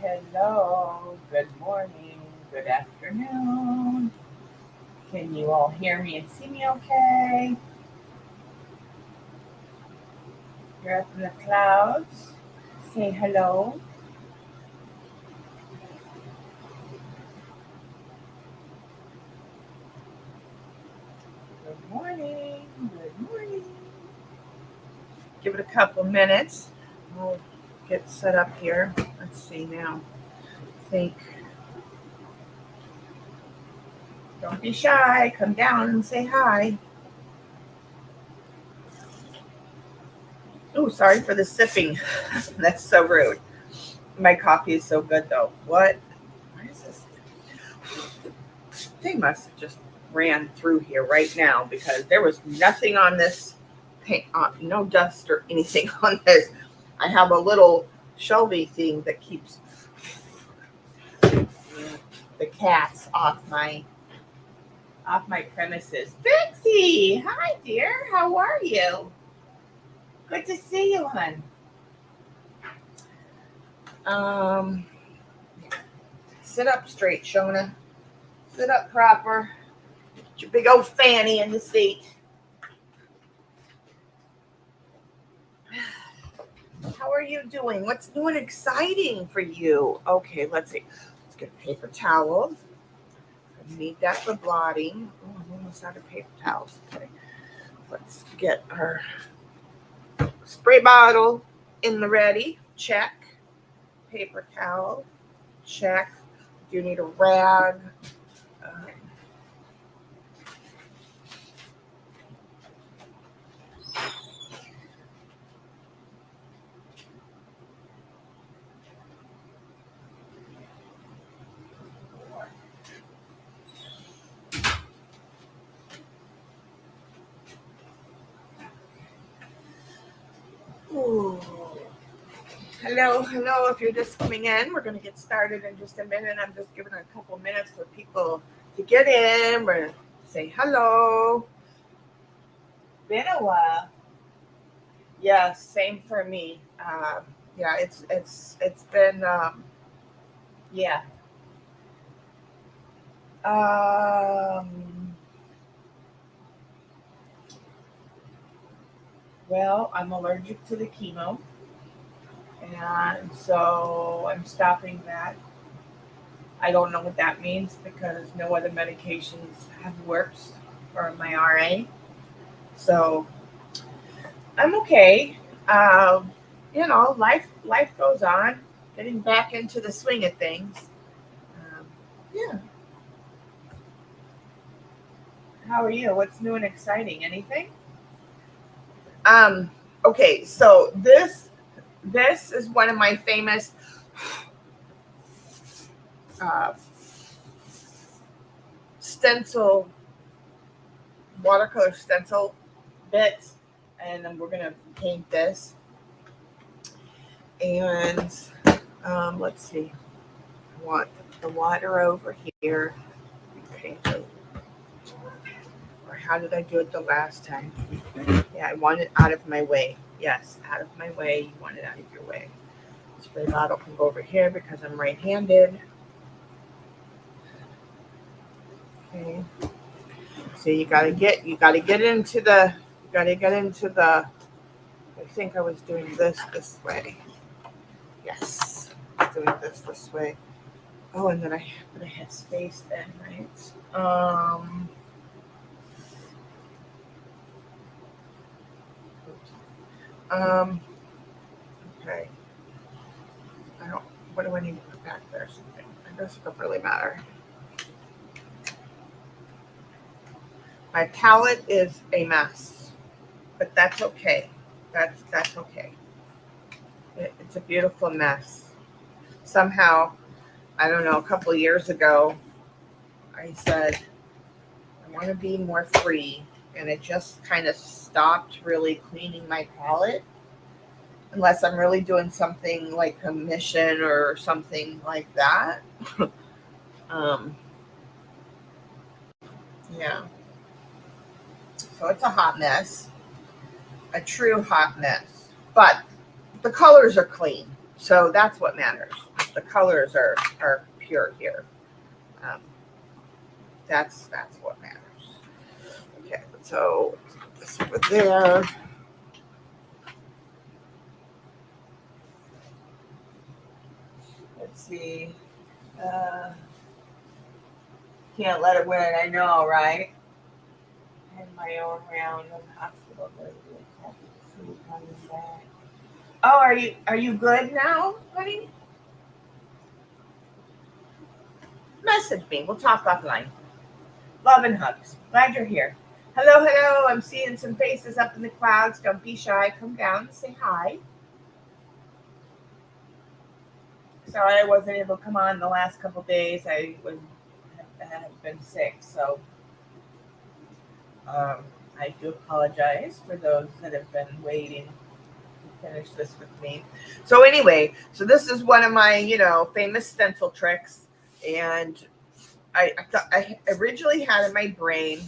Hello, good morning, good afternoon. Can you all hear me and see me okay? You're up in the clouds. Say hello. Good morning, good morning. Give it a couple minutes. We'll get set up here. Let's see now. Think. Don't be shy. Come down and say hi. Oh, sorry for the sipping. That's so rude. My coffee is so good though. What? Why is this? They must have just ran through here right now because there was nothing on this paint, no dust or anything on this. I have a little Shelby thing that keeps the cats off my premises. Betsy, hi dear, how are you? Good to see you, hon. Um, sit up straight, Shona. Sit up proper. Get your big old fanny in the seat. How are you doing? What's new and exciting for you? Okay, let's see. Let's get a paper towel. I need that for blotting. Oh, I'm almost out of paper towels. Okay, let's get our spray bottle in the ready. Check. Paper towel. Check. Do you need a rag? Ooh. Hello, hello. If you're just coming in, we're going to get started in just a minute. I'm just giving a couple minutes for people to get in. We're going to say hello. Been a while. Yeah, same for me. Yeah, it's been yeah. Um, well, I'm allergic to the chemo, and so I'm stopping that. I don't know what that means because no other medications have worked for my RA. So I'm okay. Life goes on. Getting back into the swing of things. Yeah. How are you? What's new and exciting? Anything? Um, okay, so this is one of my famous uh, stencil, watercolor stencil bits, and then we're gonna paint this. And let's see, I want the water over here. Okay, or how did I do it the last time? Yeah, I want it out of my way. Yes, out of my way. You want it out of your way. Spray bottle can go over here because I'm right-handed. Okay. So you gotta get into the. I think I was doing this way. Yes, I was doing this way. Oh, and then I had space then, right? Um, okay. I don't. What do I need to put back there? Something. It doesn't really matter. My palette is a mess, but that's okay. That's okay. It's a beautiful mess. Somehow, I don't know. A couple of years ago, I said I want to be more free, and it just kind of stopped really cleaning my palette, unless I'm really doing something like a mission or something like that. um, yeah. So it's a hot mess, a true hot mess. But the colors are clean, so that's what matters. The colors are pure here. Um, that's what matters. Okay, so this over there. Let's see. Uh, can't let it win. I know, right? I had my own round of hospital lately. Happy to see you coming back. Oh, are you good now, honey? Message me. We'll talk offline. Love and hugs. Glad you're here. Hello, hello. I'm seeing some faces up in the clouds. Don't be shy. Come down and say hi. Sorry I wasn't able to come on the last couple days. I have been sick, so um, I do apologize for those that have been waiting to finish this with me. So anyway, so this is one of my famous stencil tricks, and I originally had in my brain,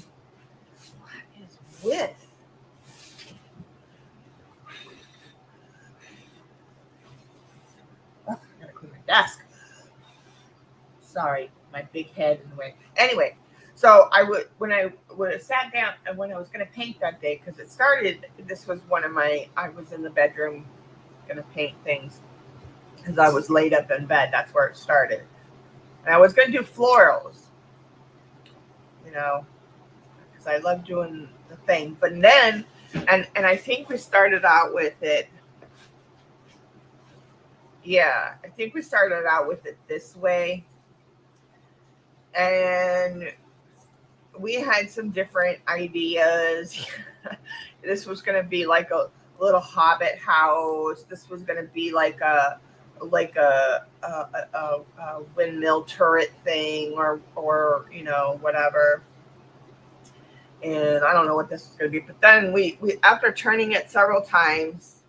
what is with? Oh, I gotta clean my desk. Sorry, my big head in the way. Anyway, so I would when I sat down and when I was gonna paint that day, because it started. This was one of my. I was in the bedroom gonna paint things because I was laid up in bed. That's where it started, and I was gonna do florals, you know, because I love doing the thing. But then, and I think we started out with it. Yeah, I think we started out with it this way, and we had some different ideas. This was going to be like a little hobbit house. This was going to be like a windmill turret thing, or whatever. And I don't know what this was going to be. But then we after turning it several times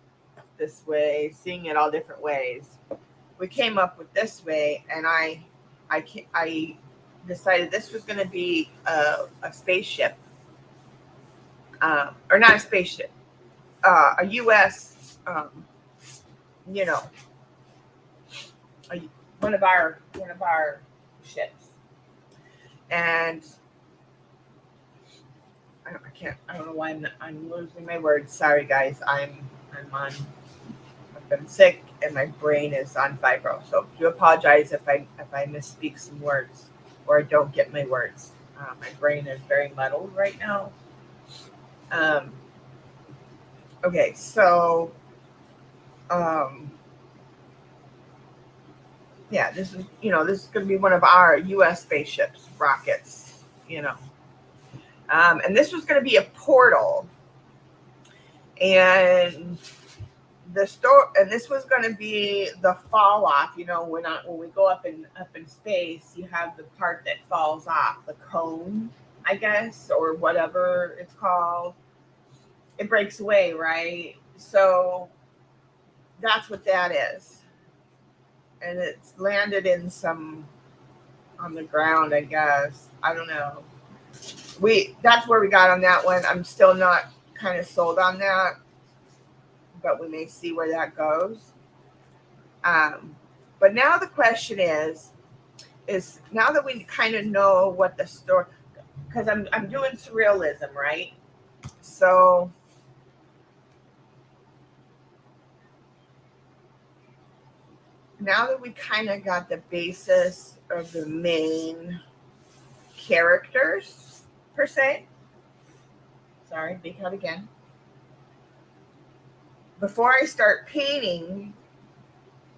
this way, seeing it all different ways, we came up with this way, and I decided this was going to be a spaceship, or not a spaceship, a U.S. You know, a, one of our ships, and I can't. I don't know why I'm losing my words. Sorry, guys. I'm on. I've been sick, and my brain is on fibro. So do apologize if I misspeak some words or I don't get my words. My brain is very muddled right now. Um, okay, so um, Yeah, this is, this is going to be one of our U.S. spaceships, rockets, and this was going to be a portal, and and this was going to be the fall off. When we go up in space, you have the part that falls off, the cone, I guess, or whatever it's called. It breaks away, right? So that's what that is, and it's landed in some on the ground, I guess. I don't know. That's where we got on that one. I'm still not kind of sold on that, but we may see where that goes. But now the question is now that we kind of know what the story, because I'm doing surrealism, right? So now that we kind of got the basis of the main characters per se. Sorry, big cut again. Before I start painting,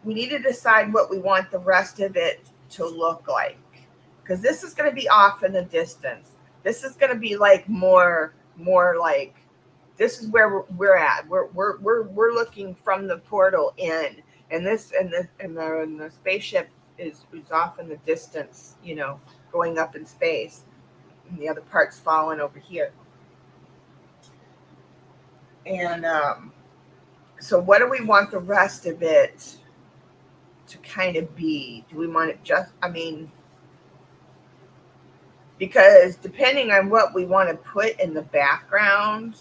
we need to decide what we want the rest of it to look like, because this is going to be off in the distance. This is going to be like more like, this is where we're at. We're looking from the portal in, and the spaceship is off in the distance, going up in space, and the other part's falling over here. And so what do we want the rest of it to kind of be? Do we want it because depending on what we want to put in the background,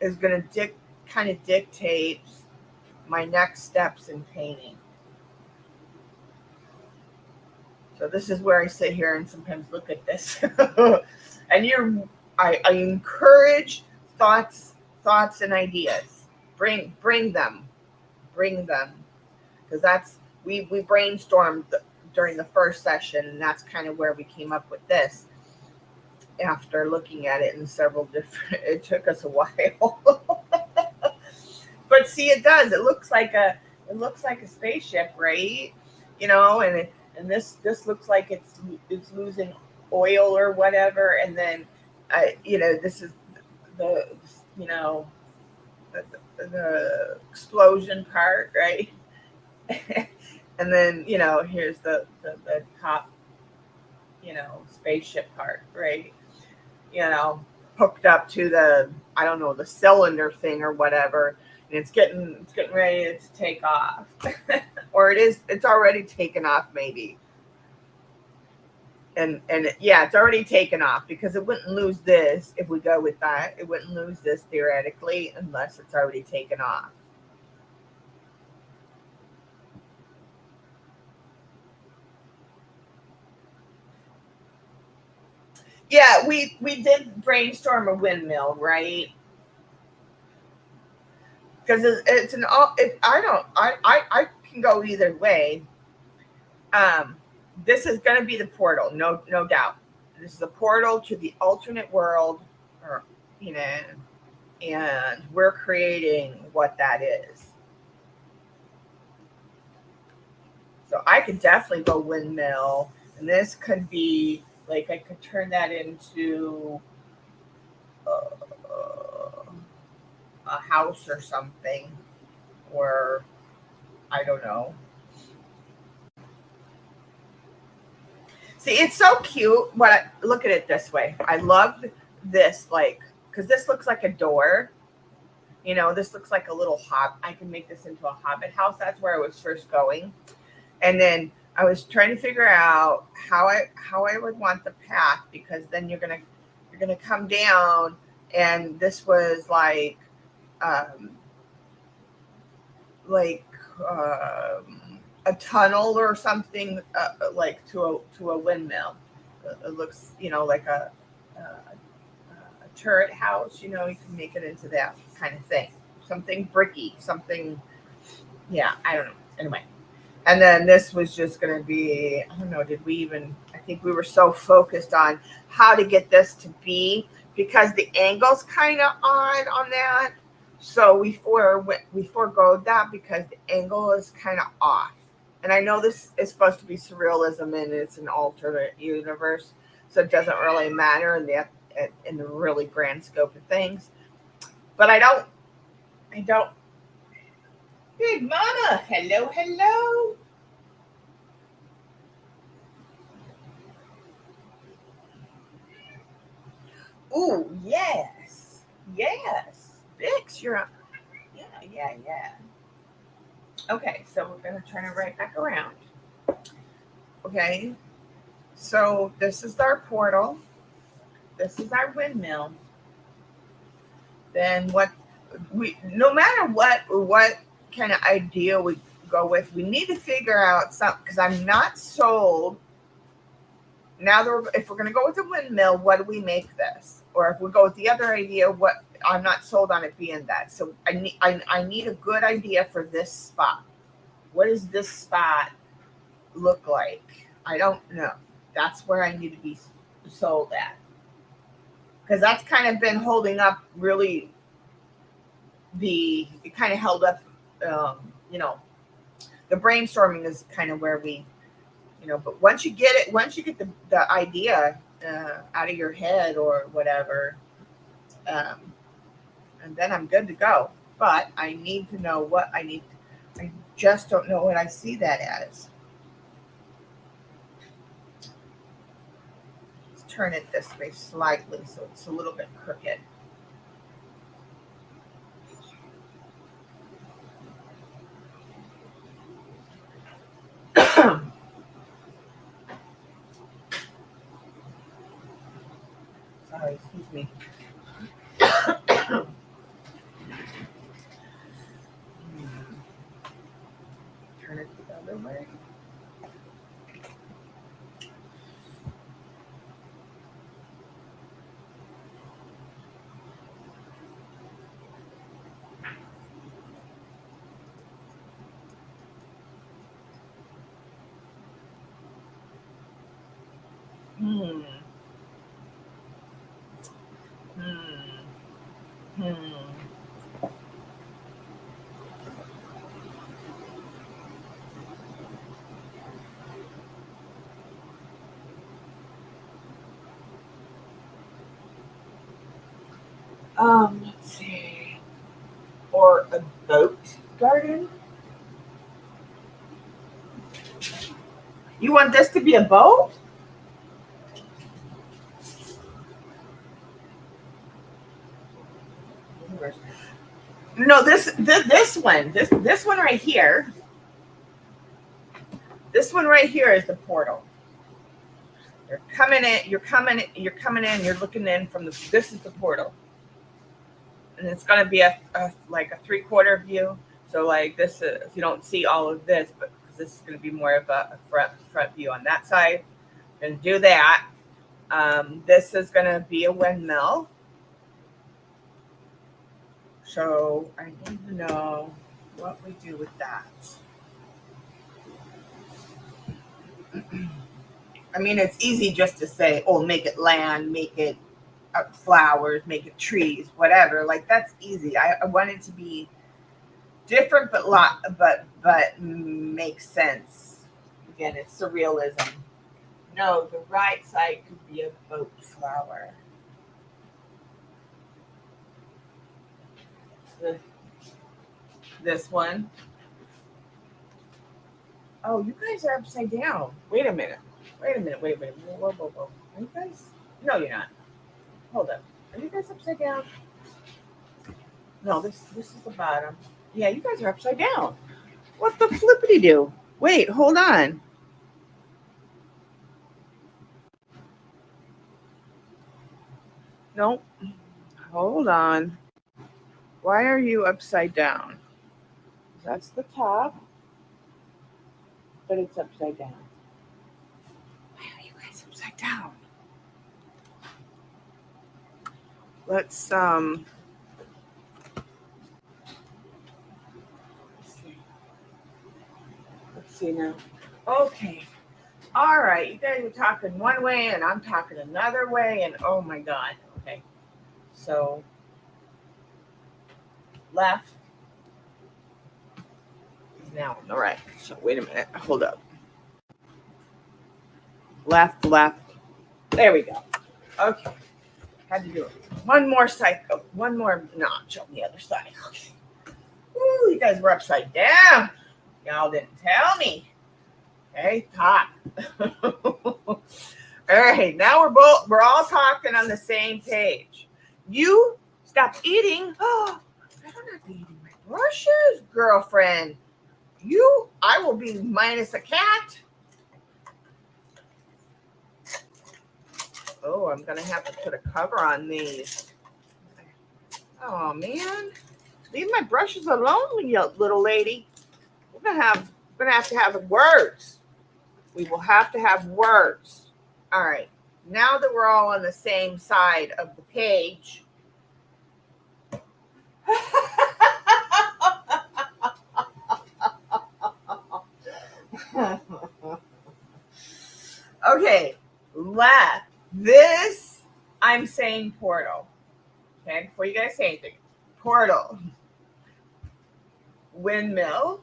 is going to kind of dictate my next steps in painting. So this is where I sit here and sometimes look at this. And I encourage thoughts and ideas. Bring them, because that's we brainstormed during the first session, and that's kind of where we came up with this. After looking at it in several different, it took us a while. But see, it does. It looks like a spaceship, right? And this looks like it's losing oil or whatever, and then this is the the explosion part, right? And then here's the top spaceship part, right? Hooked up to the, I don't know, the cylinder thing or whatever, and it's getting ready to take off. Or it's already taken off maybe. And yeah, it's already taken off, because it wouldn't lose this if we go with that. It wouldn't lose this theoretically unless it's already taken off. Yeah, we did brainstorm a windmill, right? Because it's an all. I can go either way. This is going to be the portal, no doubt. This is a portal to the alternate world, or and we're creating what that is. So I could definitely go windmill, and this could be like, I could turn that into a house or something, or I don't know. See, it's so cute. Look at it this way. I love this, because this looks like a door. This looks like a little I can make this into a hobbit house. That's where I was first going. And then I was trying to figure out how I would want the path, because then you're gonna come down, and this was like a tunnel or something, like to a windmill. It looks like a turret house. You can make it into that kind of thing. Something bricky, something. Yeah, I don't know. Anyway. And then this was just going to be, I don't know, I think we were so focused on how to get this to be, because the angle's kind of on that. So we forego that because the angle is kind of off. And I know this is supposed to be surrealism and it's an alternate universe, so it doesn't really matter in the really grand scope of things. But I don't. Big Mama, hello, hello. Ooh, yes, yes. Vix, you're up. Yeah, yeah, yeah. Okay, so we're gonna turn it right back around. Okay, so this is our portal. This is our windmill. Then no matter what kind of idea we go with, we need to figure out something because I'm not sold. Now that if we're going to go with the windmill, what do we make this? Or if we go with the other idea, what I'm not sold on it being that. So I need a good idea for this spot. What does this spot look like? I don't know. That's where I need to be sold at. Because that's kind of been holding up really it kind of held up, um, you know, the brainstorming is kind of where but once you get it, once you get the idea out of your head or whatever, um, and then I'm good to go. But I need to know what I need. I just don't know what I see that as. Let's turn it this way slightly so it's a little bit crooked. Sorry, excuse me. Turn it the other way. Hmm. Hmm. Hmm. Let's see. Or a boat garden. You want this to be a boat? No, this one right here. This one right here is the portal. You're coming in. You're coming in. You're looking in from the. This is the portal, and it's gonna be like a 3/4 view. So like this is you don't see all of this, but this is gonna be more of a front view on that side. Gonna do that. This is gonna be a windmill. So I need to know what we do with that. I mean, it's easy just to say, "Oh, make it land, make it flowers, make it trees, whatever." Like that's easy. I want it to be different, but makes sense. Again, it's surrealism. No, the right side could be a boat flower. This one. Oh, you guys are upside down. Wait a minute. Wait a minute. Wait a minute. Whoa, whoa, whoa. Are you guys? No, you're not. Hold up. Are you guys upside down? No, this is the bottom. Yeah, you guys are upside down. What the flippity do? Wait, hold on. Nope. Hold on. Why are you upside down? That's the top, but it's upside down. Why are you guys upside down? Let's see. Let's see now. Okay. All right. You guys are talking one way and I'm talking another way, and oh my god. Okay. So left. Now on the right. So wait a minute. Hold up. Left, left. There we go. Okay. Had to do it. One more cycle. One more notch on the other side. Okay. Ooh, you guys were upside down. Y'all didn't tell me. Okay, top. All right, now we're all talking on the same page. You stop eating. Oh, I don't have to be eating my brushes, girlfriend. I will be minus a cat. Oh, I'm gonna have to put a cover on these. Oh man, leave my brushes alone, you little lady. We're gonna have to have words. We will have to have words. All right. Now that we're all on the same side of the page. Okay, left. This, I'm saying portal. Okay, before you guys say anything. Portal. Windmill.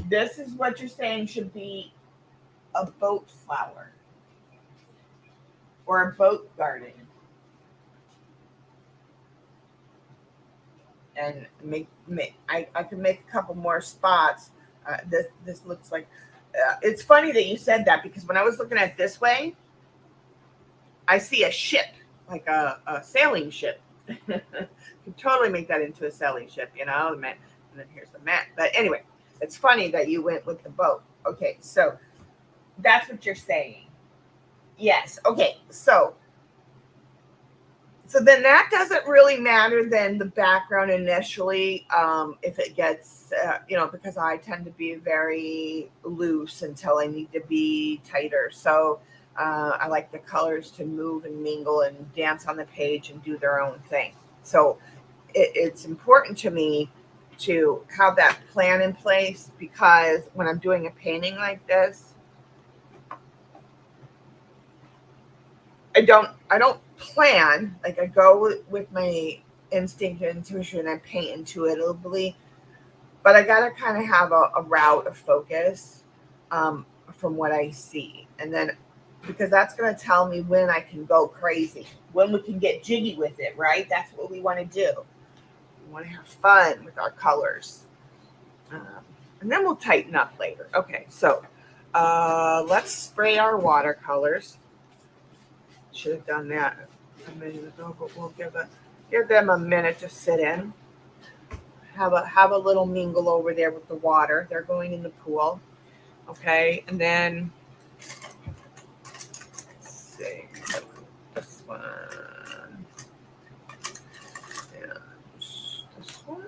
This is what you're saying should be a boat flower. Or a boat garden. And I can make a couple more spots. This looks like it's funny that you said that because when I was looking at it this way, I see a ship, like a sailing ship. You can totally make that into a sailing ship, you know. And then here's the map. But anyway, it's funny that you went with the boat. Okay, so that's what you're saying. Yes. Okay, so then that doesn't really matter then the background initially, if it gets, because I tend to be very loose until I need to be tighter. So I like the colors to move and mingle and dance on the page and do their own thing. So it's important to me to have that plan in place because when I'm doing a painting like this, I don't plan, like I go with my instinct and intuition and I paint intuitively, but I gotta kind of have a route of focus from what I see. And then because that's gonna tell me when I can go crazy, when we can get jiggy with it, right? That's what we want to do. We want to have fun with our colors. And then we'll tighten up later. Okay, so let's spray our watercolors. Should have done that a minute ago, but we'll give them a minute to sit in. Have a little mingle over there with the water. They're going in the pool. Okay, and then let's see this one. And this one.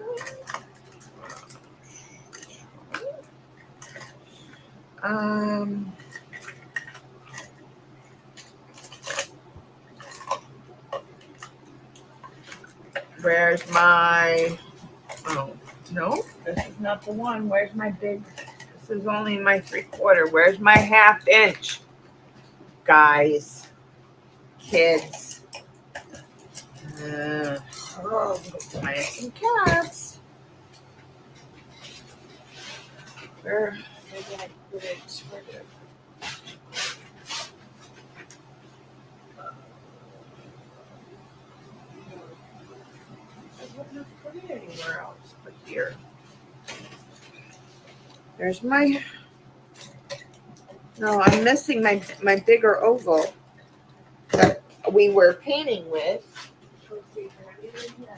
Where's my, oh, no, this is not the one. Where's my big, this is only my 3/4. Where's my 1/2 inch? Guys, kids. Mice and cats. Where did I put it? Where did I put it? I wouldn't have put it anywhere else but here. There's my, no, I'm missing my bigger oval that we were painting with. Let's see if I have it in here.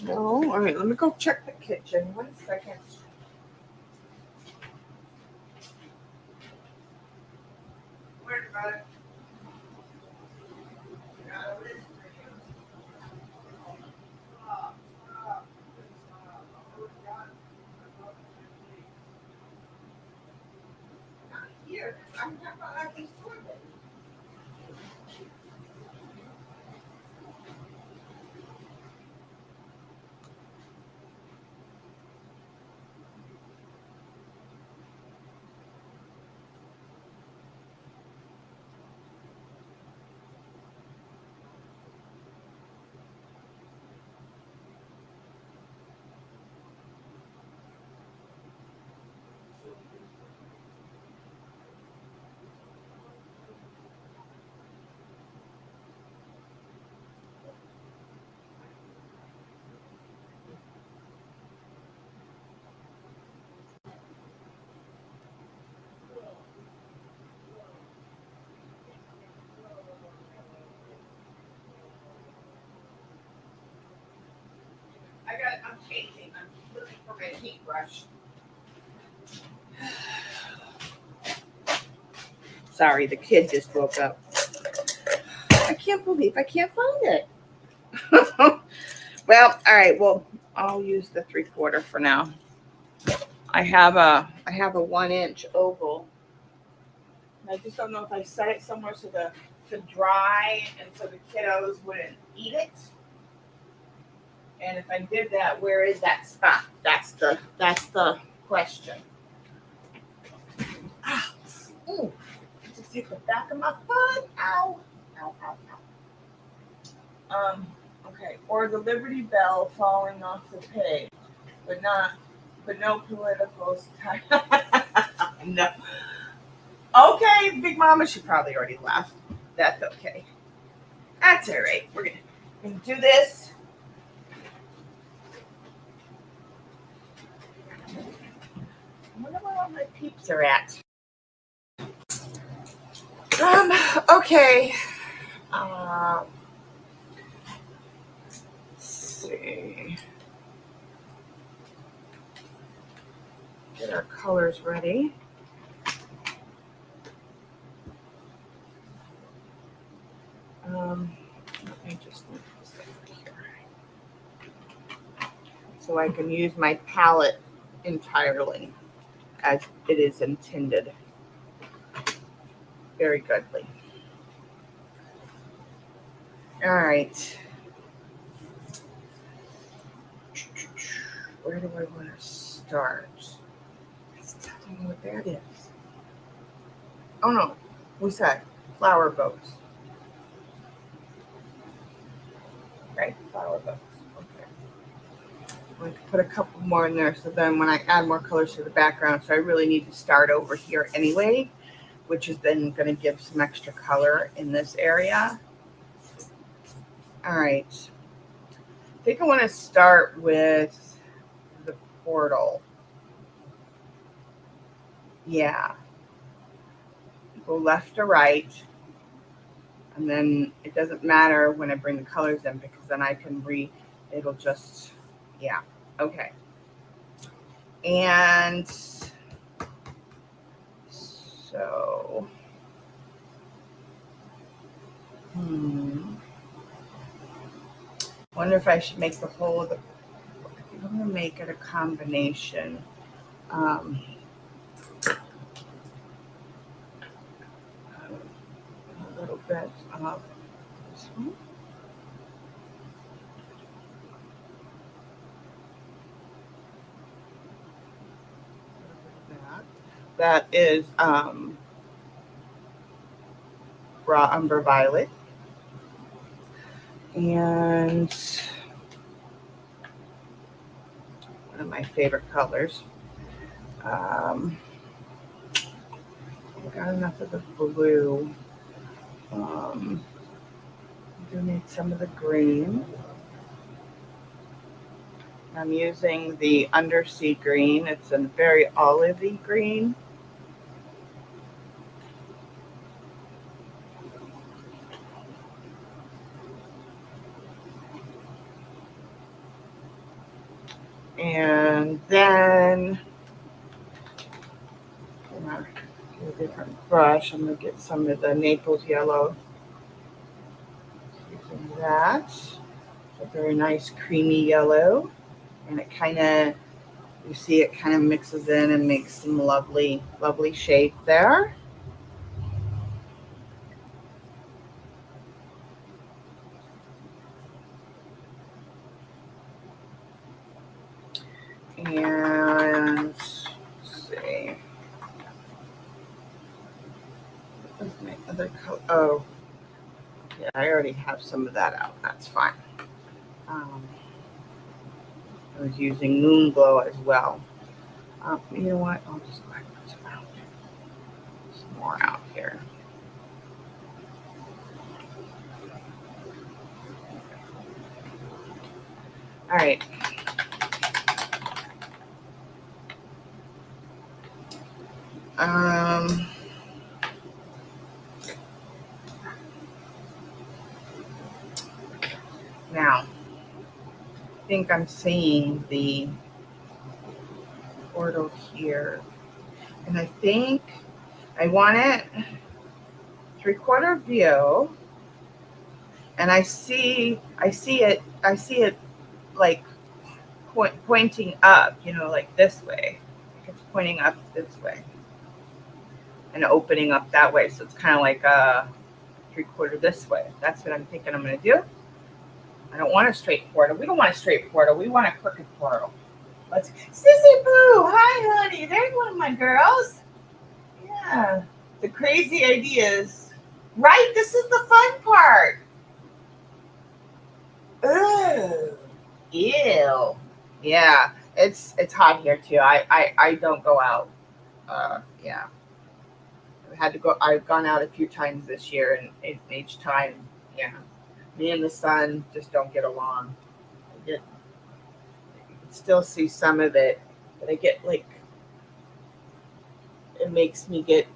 No, all right, let me go check the kitchen. 1 second. Where's that? Not here. I'm not at the toilet. changing. I'm looking for my paintbrush. Sorry, the kid just woke up. I can't believe I can't find it. Well, all right. Well, I'll use the 3/4 for now. I have a 1-inch oval. I just don't know if I set it somewhere so to dry and so the kiddos wouldn't eat it. And if I did that, where is that spot? That's the question. Ah, ooh, just hit the back of my foot. Ow, ow, ow, ow. Okay. Or the Liberty Bell falling off the page, but no political style. No. Okay, Big Mama, she probably already left. That's okay. That's all right. We're gonna do this. I wonder where all my peeps are at. Okay. Let's see. Get our colors ready. Let me just move this over here so I can use my palette entirely as it is intended. Very goodly. All right. Where do I want to start? I still don't know what that is. Oh no, what's that? Flower boats. Right, flower boats. Okay. I'm going to put a couple more in there so then when I add more colors to the background, so I really need to start over here anyway, which is then going to give some extra color in this area. All right. I think I want to start with the portal. Yeah. Go left to right. And then it doesn't matter when I bring the colors in because then I can it'll just, yeah. Okay. And so, wonder if I should make the whole of the, I'm going to make it a combination. A little bit of this one. That is raw umber violet. And one of my favorite colors. I got enough of the blue. I do need some of the green. I'm using the undersea green. It's a very olivey green. And then a different brush. I'm going to get some of the Naples yellow. Using that. It's a very nice creamy yellow. And it kind of, you see it kind of mixes in and makes some lovely, lovely shade there. And let's see. What's my other color? Oh, yeah, I already have some of that out. That's fine. I was using Moon Glow as well. You know what? I'll just go ahead and put some out. Some more out here. All right. Now, I think think I'm seeing the portal here. And I think I want it 3/4 view. And I see it like pointing up, you know, like this way. It's pointing up this way and opening up that way. So it's kind of like a 3/4 this way. That's what I'm thinking I'm going to do. I don't want a straight portal. We don't want a straight portal. We want a crooked portal. Let's, Sissy Boo, hi honey. There's one of my girls. Yeah. The crazy ideas. Right? This is the fun part. Ugh. Ew. Yeah. It's hot here too. I don't go out. Yeah. I've gone out a few times this year, and each time, yeah, me and the sun just don't get along. You can still see some of it, but I get like, it makes me get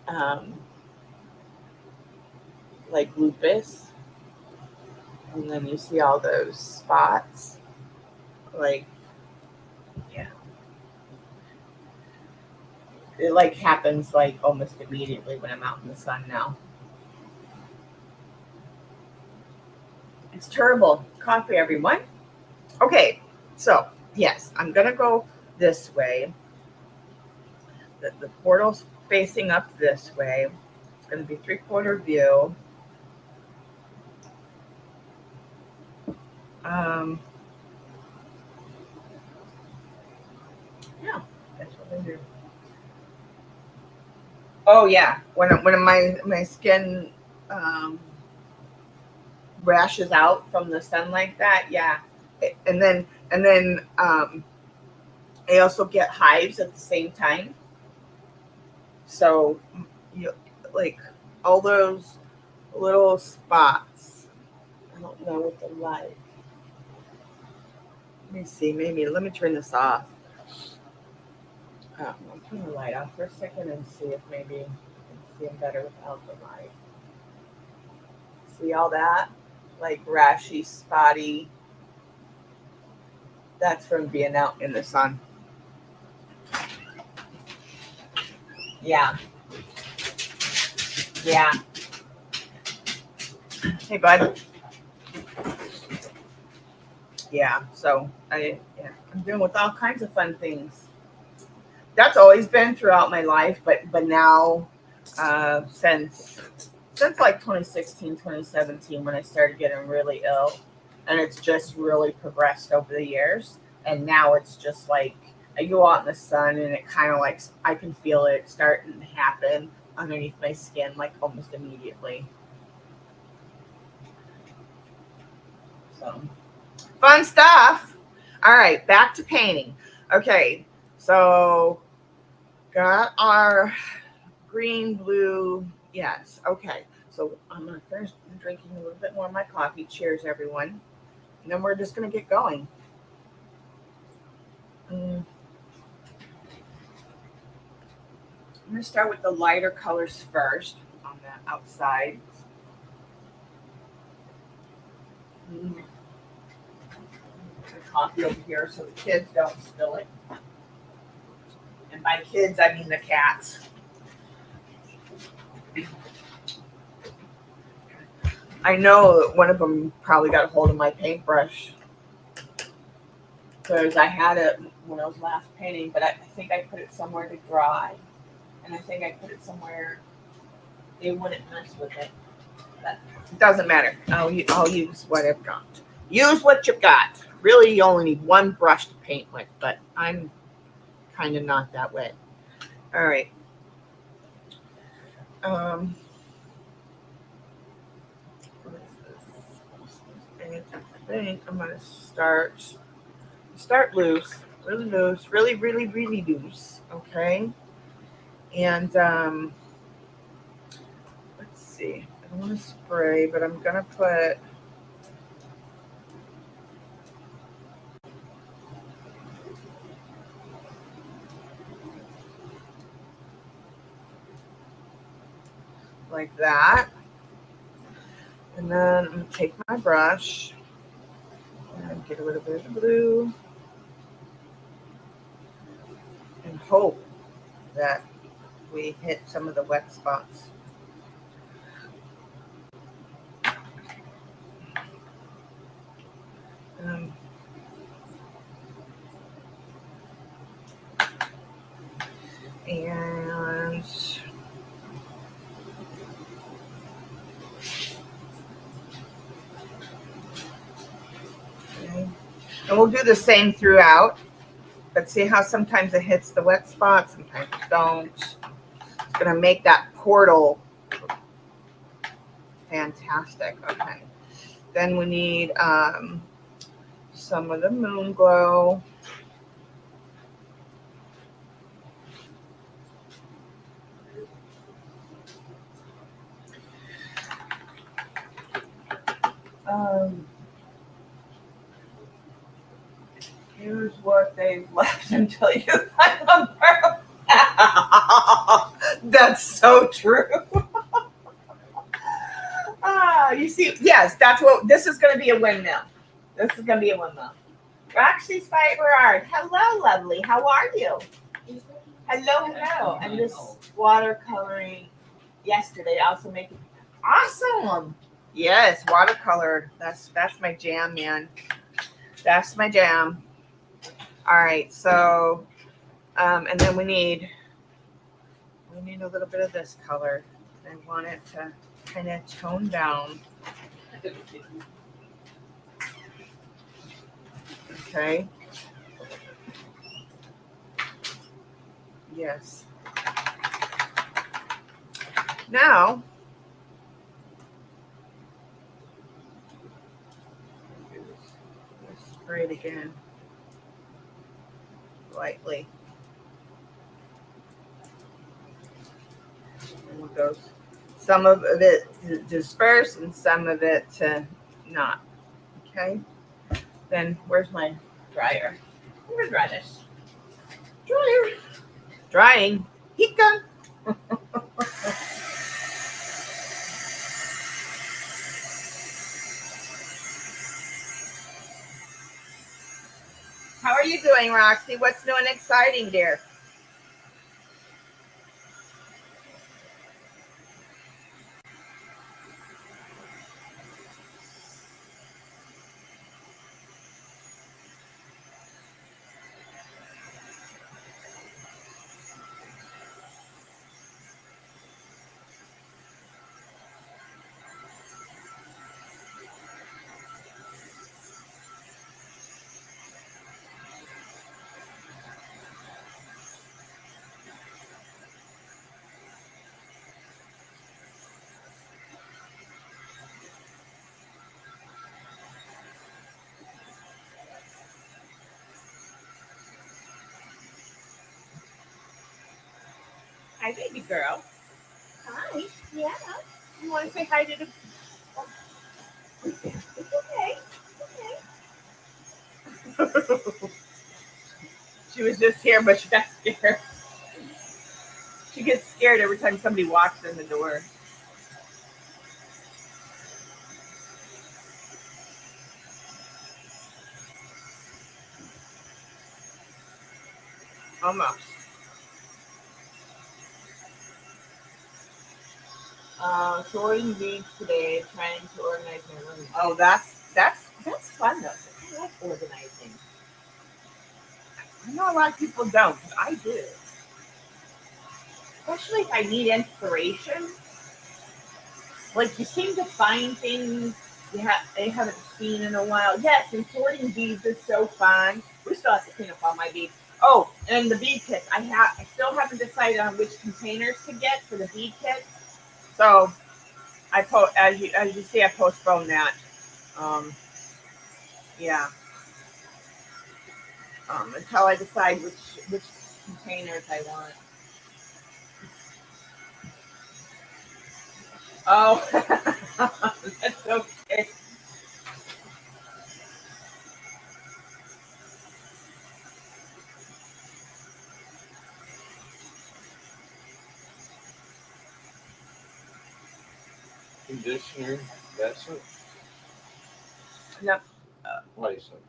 like lupus, and then you see all those spots, like, yeah, it like happens like almost immediately when I'm out in the sun now. It's terrible. Coffee, everyone. Okay, so yes, I'm gonna go this way. The portal's facing up this way. It's gonna be 3/4 view. Yeah, that's what I do. Oh yeah, when my skin rashes out from the sun like that, yeah, and then I also get hives at the same time. So you like all those little spots. I don't know what they're like. Let me see. Maybe let me turn this off. I'll turn the light off for a second and see if maybe I can see them better without the light. See all that? Like rashy, spotty. That's from being out in the sun. Yeah. Yeah. Hey, bud. Yeah. So I'm dealing with all kinds of fun things. That's always been throughout my life, but now since like 2016, 2017, when I started getting really ill, and it's just really progressed over the years. And now it's just like I go out in the sun and it kind of like I can feel it starting to happen underneath my skin like almost immediately. So fun stuff. All right, back to painting. Okay, so got our green, blue. Yes. Okay. So I'm gonna finish drinking a little bit more of my coffee. Cheers, everyone. And then we're just gonna get going. I'm gonna start with the lighter colors first on the outside. The coffee over here so the kids don't spill it. And by kids, I mean the cats. I know one of them probably got a hold of my paintbrush because I had it when I was last painting, but I think I put it somewhere to dry, and I think I put it somewhere they wouldn't mess with it. But it doesn't matter. I'll use what I've got. Use what you've got. Really, you only need one brush to paint with, but I'm kind of not that way. All right. I think I'm gonna start loose, really loose, really loose. Okay. And let's see. I don't want to spray, but I'm gonna put like that. And then I'm gonna take my brush and Get a little bit of the blue. And hope that we hit some of the wet spots. And okay. And we'll do the same throughout, but see how sometimes it hits the wet spots, sometimes it don't. It's gonna make that portal fantastic. Okay. Then we need some of the moon glow. Use what they've left until you find them. That's so true. You see, yes, that's what this is going to be a windmill. This is going to be a windmill. Roxy's fiber art. Hello, lovely. How are you? Hello, hello. I'm just watercoloring yesterday. Also making awesome. Yes, watercolor. That's my jam, man. That's my jam. All right, so and then we need a little bit of this color. I want it to kind of tone down. Okay. Yes. Now, let's spray it again lightly. And we'll go some of it to disperse and some of it to not. Okay. Then where's my dryer? I'm gonna dry this. Dryer. Drying. Heat gun. How are you doing, Roxy? What's new and exciting, dear? Hi, baby girl. Hi. Yeah. You want to say hi to the... It's okay. It's okay. She was just here, but she got scared. She gets scared every time somebody walks in the door. Almost. Sorting beads today, trying to organize my room. Oh, that's fun though. I like organizing. I know a lot of people don't, but I do. Especially if I need inspiration. Like you seem to find things they haven't seen in a while. Yes, and sorting beads is so fun. We still have to clean up all my beads. Oh, and the bead kits. I still haven't decided on which containers to get for the bead kits. So as you see, I postponed that. Yeah. Until I decide which containers I want. Oh, that's okay. Conditioner, that's it. No, What is it?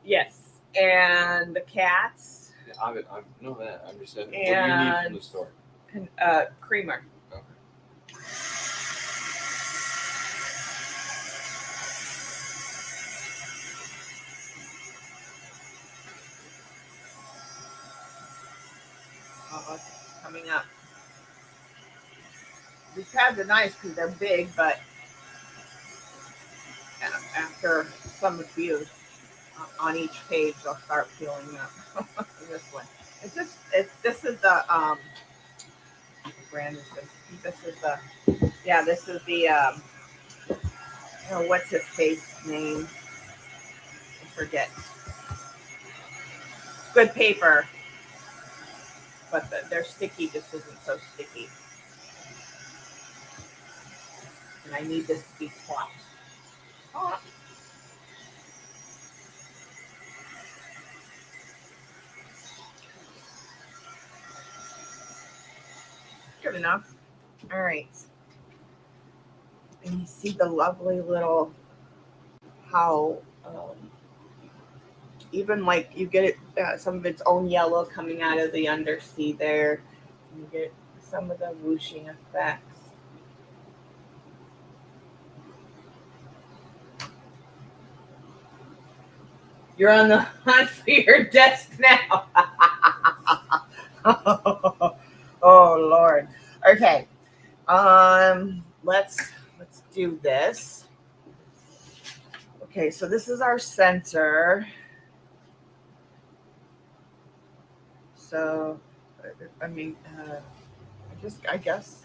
Yes, and the cats. I know that. I'm just saying. What do you And need from the store? Creamer. Okay. Oh, it's coming up. These pads are nice because they're big, but after some abuse on each page, they'll start peeling up. This one. This is the what brand is this? This is the this is the oh, what's his face name? I forget. Good paper, but they're sticky. This isn't so sticky, and I need this to be hot. Hot. Good enough. All right. And you see the lovely little how even like you get it some of its own yellow coming out of the undersea there. You get some of the whooshing effects. You're on the hunt for your desk now. Oh Lord. Okay. Let's do this. Okay, so this is our center. So, I mean, I guess.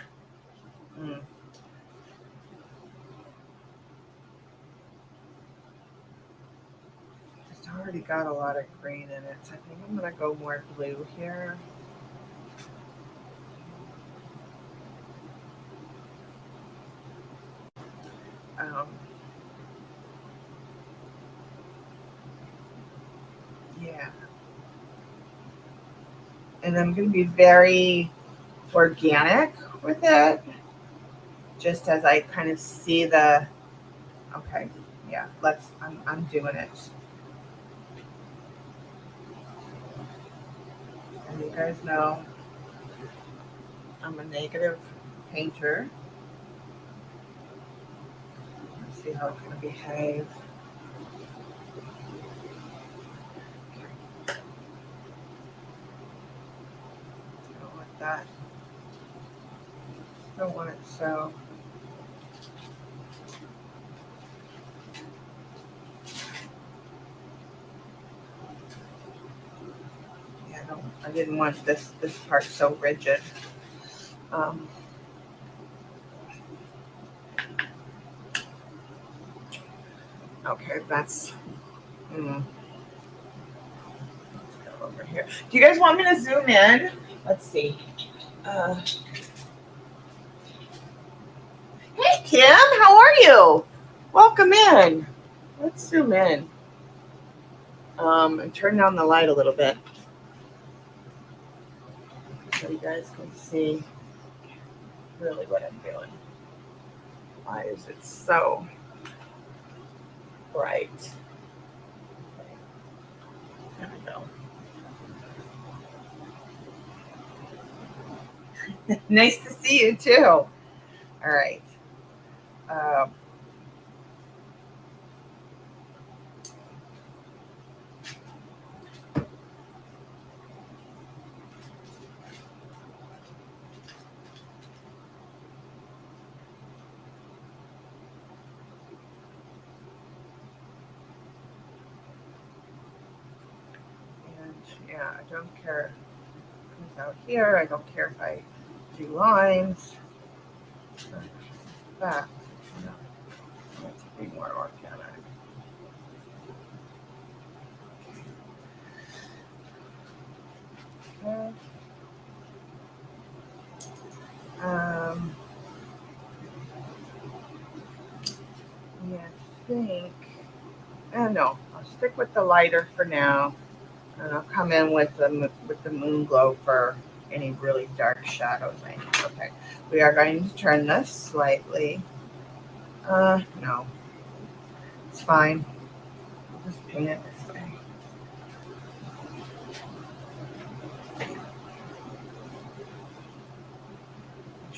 It's already got a lot of green in it. So I think I'm gonna go more blue here. Yeah. And I'm going to be very organic with it, just as I kind of see the, okay, yeah, I'm doing it. And you guys know I'm a negative painter. Let's see how it's going to behave. I don't want that. I don't want it so. Yeah, I didn't want this part so rigid. Okay, that's. Let's go over here. Do you guys want me to zoom in? Let's see. Hey Kim, how are you? Welcome in. Let's zoom in. And turn down the light a little bit so you guys can see really what I'm doing. Why is it so bright? There we go. Nice to see you too. All right. And yeah, I don't care if it comes out here. I don't care if I do lines. That, no, I want to be more organic. Okay. Yeah, I think. No, I'll stick with the lighter for now, and I'll come in with the moon glow for any really dark shadows. Okay, we are going to turn this slightly. No, it's fine. I'll just paint it this way.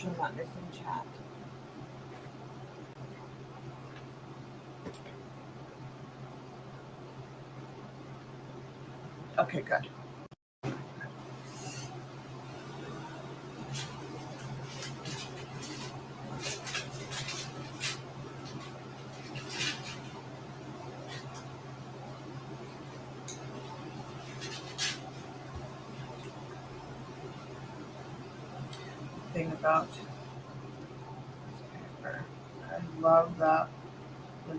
She'll not miss in chat. Okay, good. Thing about this paper, I love that the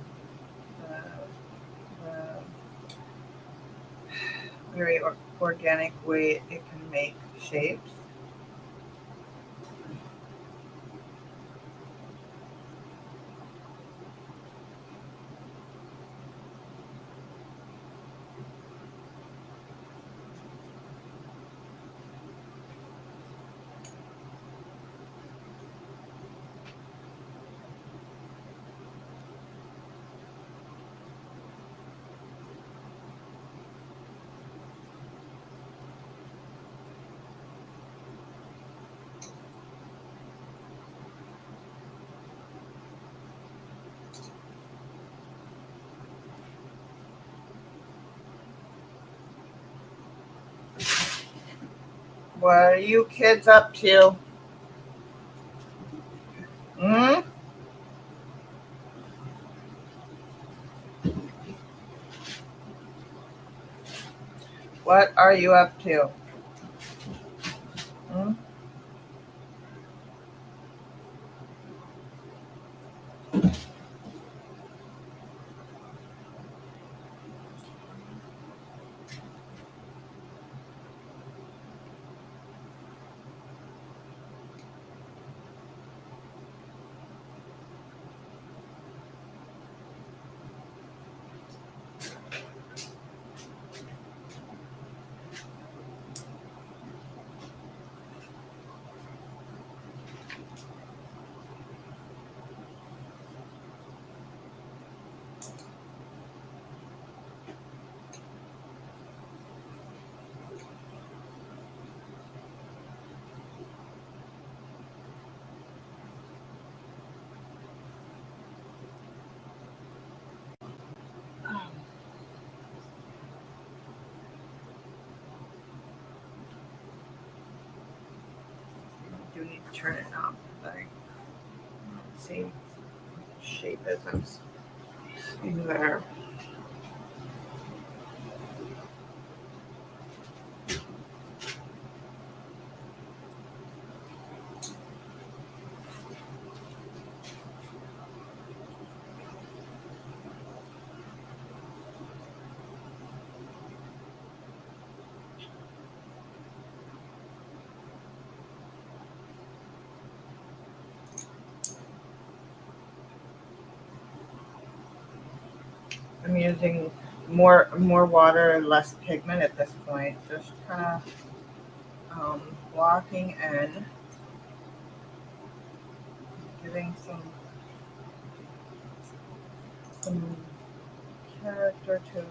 very organic way it can make shapes. What are you kids up to? Hmm? What are you up to? Hmm? I do need to turn it off. I see shape as I'm seeing there. I'm using more water and less pigment at this point. Just kind of blocking in, giving some character to.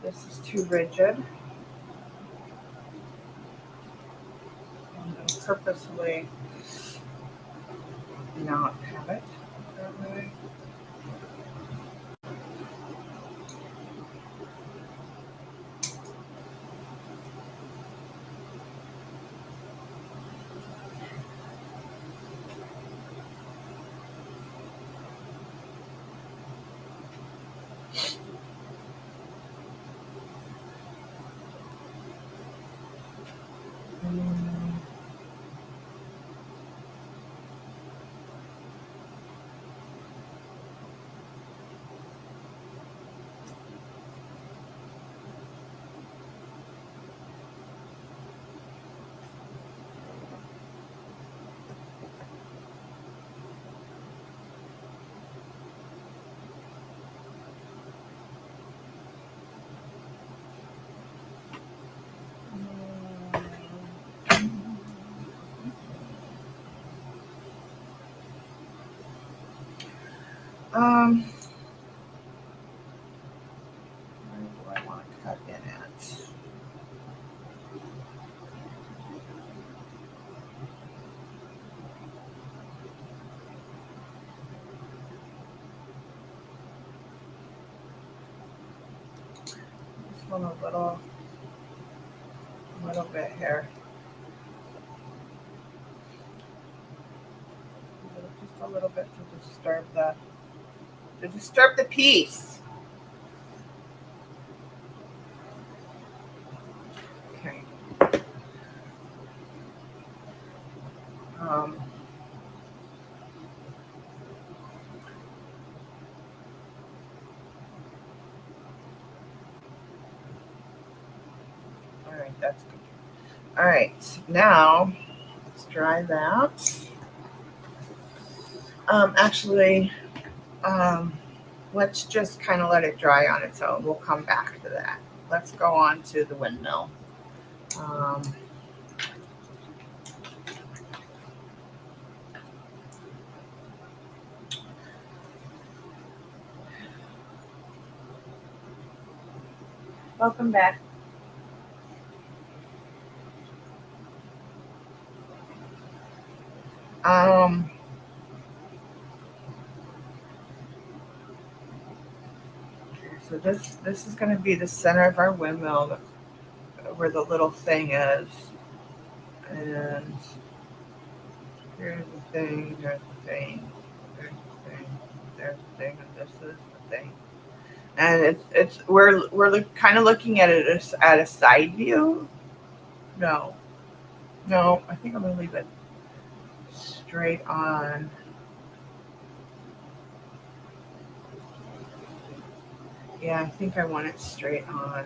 This is too rigid. I'm purposely not have it that way. Where do I want to cut in at? This one a little bit here. Just a little bit to disturb the piece. Okay. Um, all right, that's good. All right, now let's dry that. Actually, let's just kind of let it dry on its own. We'll come back to that. Let's go on to the windmill. Welcome back. So this is going to be the center of our windmill, where the little thing is, and here's the thing, there's the thing, there's the thing, there's the thing, and this is the thing. And we're kind of looking at it as at a side view. No, I think I'm gonna leave it straight on. Yeah, I think I want it straight on.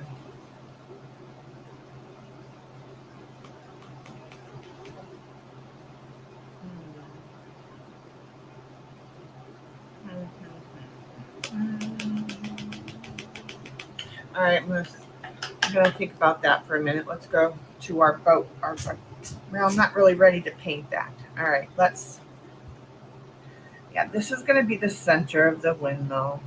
All right, I'm gonna think about that for a minute. Let's go to our boat. Well, I'm not really ready to paint that. All right, yeah, this is gonna be the center of the windmill.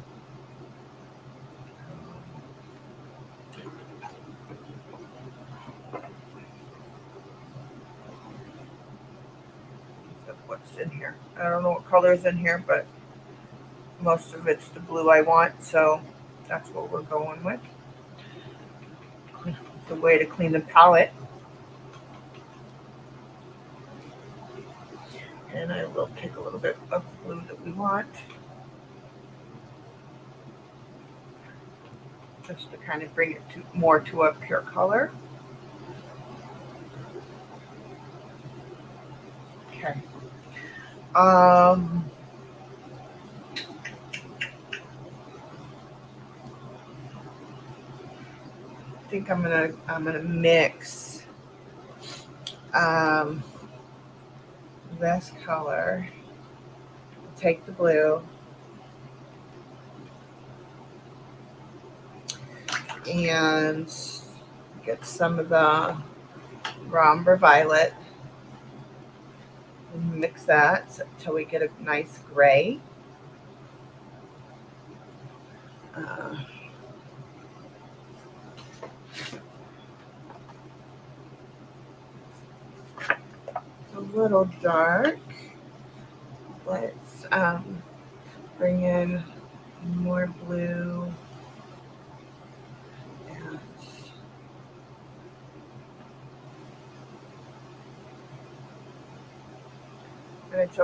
What's in here? I don't know what color is in here, but most of it's the blue I want, so that's what we're going with. It's a way to clean the palette. And I will pick a little bit of blue that we want, just to kind of bring it more to a pure color. Okay. I think I'm gonna mix this color. Take the blue and get some of the Umber violet and mix that until we get a nice gray. A little dark. Let's bring in more blue. And it's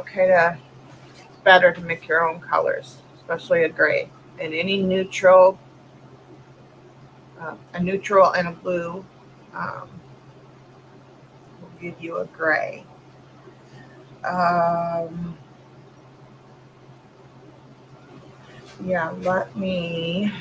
better to make your own colors, especially a gray. And any neutral, a neutral and a blue will give you a gray. Yeah, let me.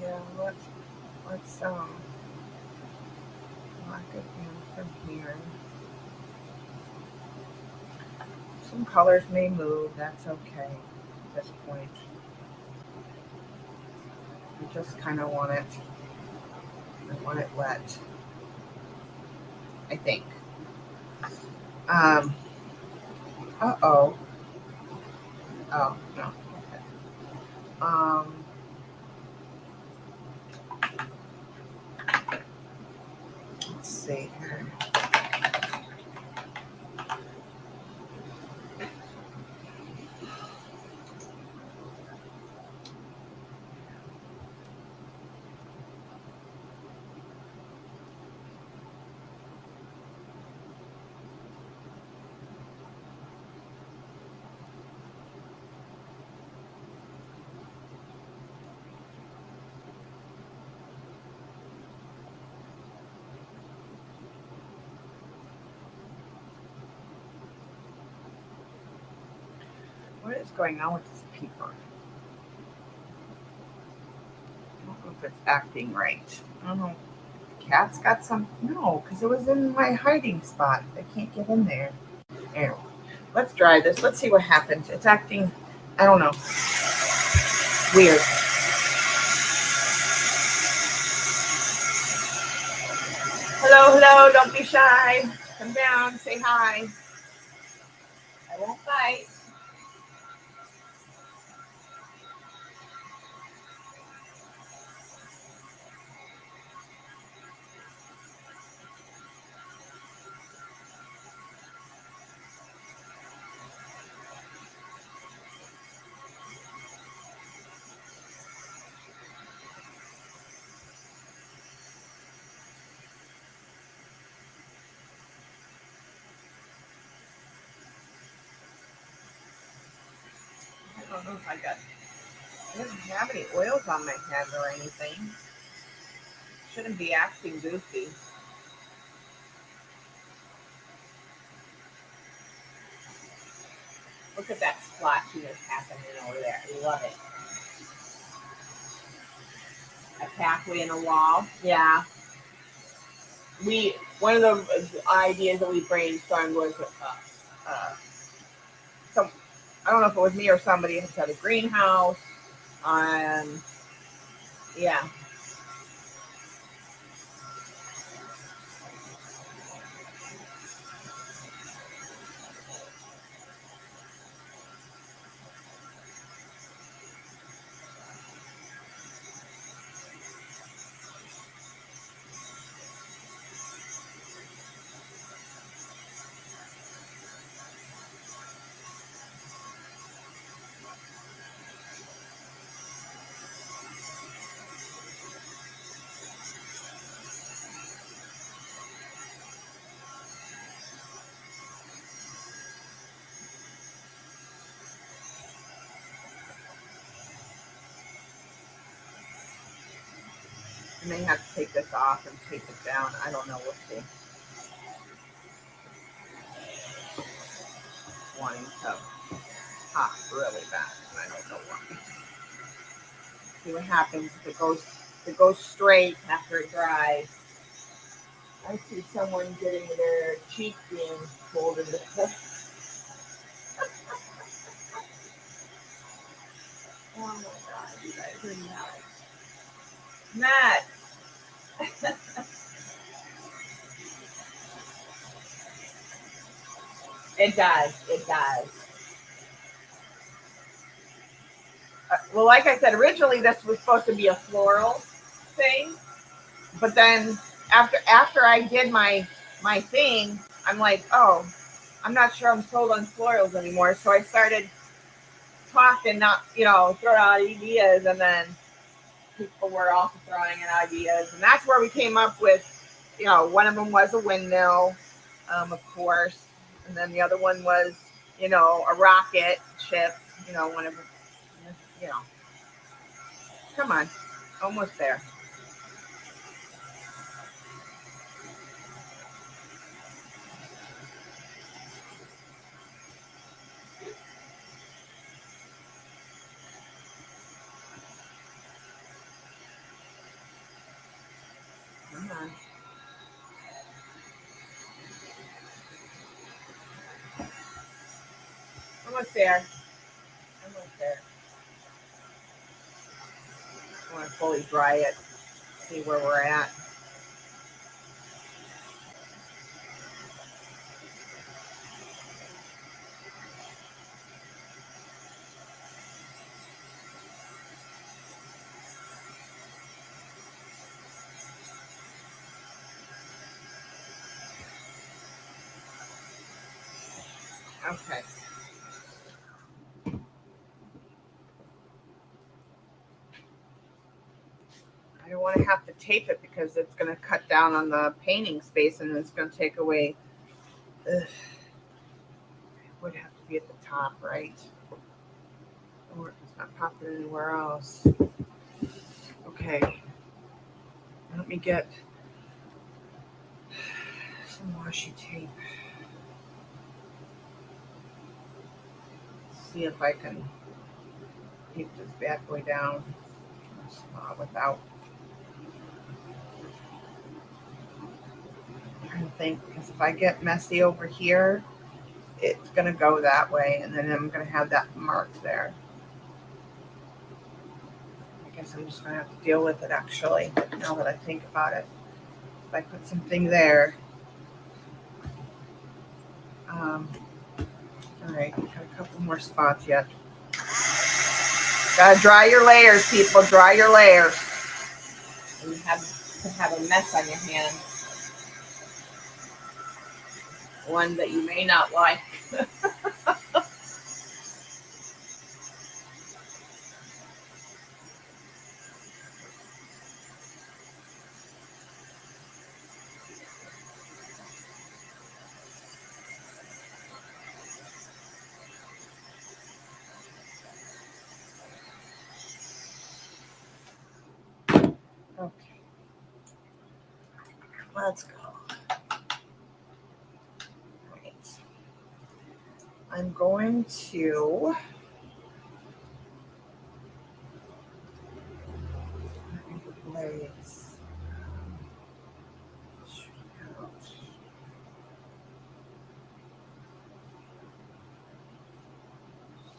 Yeah, let's lock it in from here. Some colors may move. That's okay at this point. I just kind of want it. I want it wet. I think. Uh-oh. Oh, no. Okay. Let's see here. What is going on with this paper? I don't know if it's acting right. I don't know. Cat's got some. No, because it was in my hiding spot. I can't get in there. Anyway, let's dry this. Let's see what happens. It's acting, I don't know, weird. Hello, hello. Don't be shy. Come down. Say hi. I won't bite. I don't know if I didn't have any oils on my head or anything. Shouldn't be acting goofy. Look at that splotchiness happening over there. I love it. A pathway in a wall. Yeah. One of the ideas that we brainstormed was some, I don't know if it was me or somebody had said a greenhouse. Yeah. I may have to take this off and take it down. I don't know. We'll see. Wanting to pop really bad. I don't know why. See what happens if it goes straight after it dries. I see someone getting their cheek being pulled into this. Oh my god, you guys are nuts. Nuts. It does. It does. Well, like I said, originally this was supposed to be a floral thing, but then after I did my thing, I'm like, oh, I'm not sure I'm sold on florals anymore. So I started talking, not throwing out ideas, and then people were also throwing in ideas, and that's where we came up with, one of them was a windmill, of course, and then the other one was, a rocket ship, one of them, you know. Come on, almost there. Come on. there. Almost there. I want to fully dry it. See where we're at. Okay. I don't want to have to tape it because it's going to cut down on the painting space and it's going to take away. Ugh. It would have to be at the top, right? Or it's not popping anywhere else. Okay. Let me get some washi tape. See if I can tape this bad boy down without. I'm trying to think, because if I get messy over here, it's going to go that way, and then I'm going to have that mark there. I guess I'm just going to have to deal with it, actually, now that I think about it. If I put something there. All right, got a couple more spots yet. Gotta dry your layers, people. Dry your layers. And you have a mess on your hand. One that you may not like. Okay. Let's go. Right. I'm going to blades.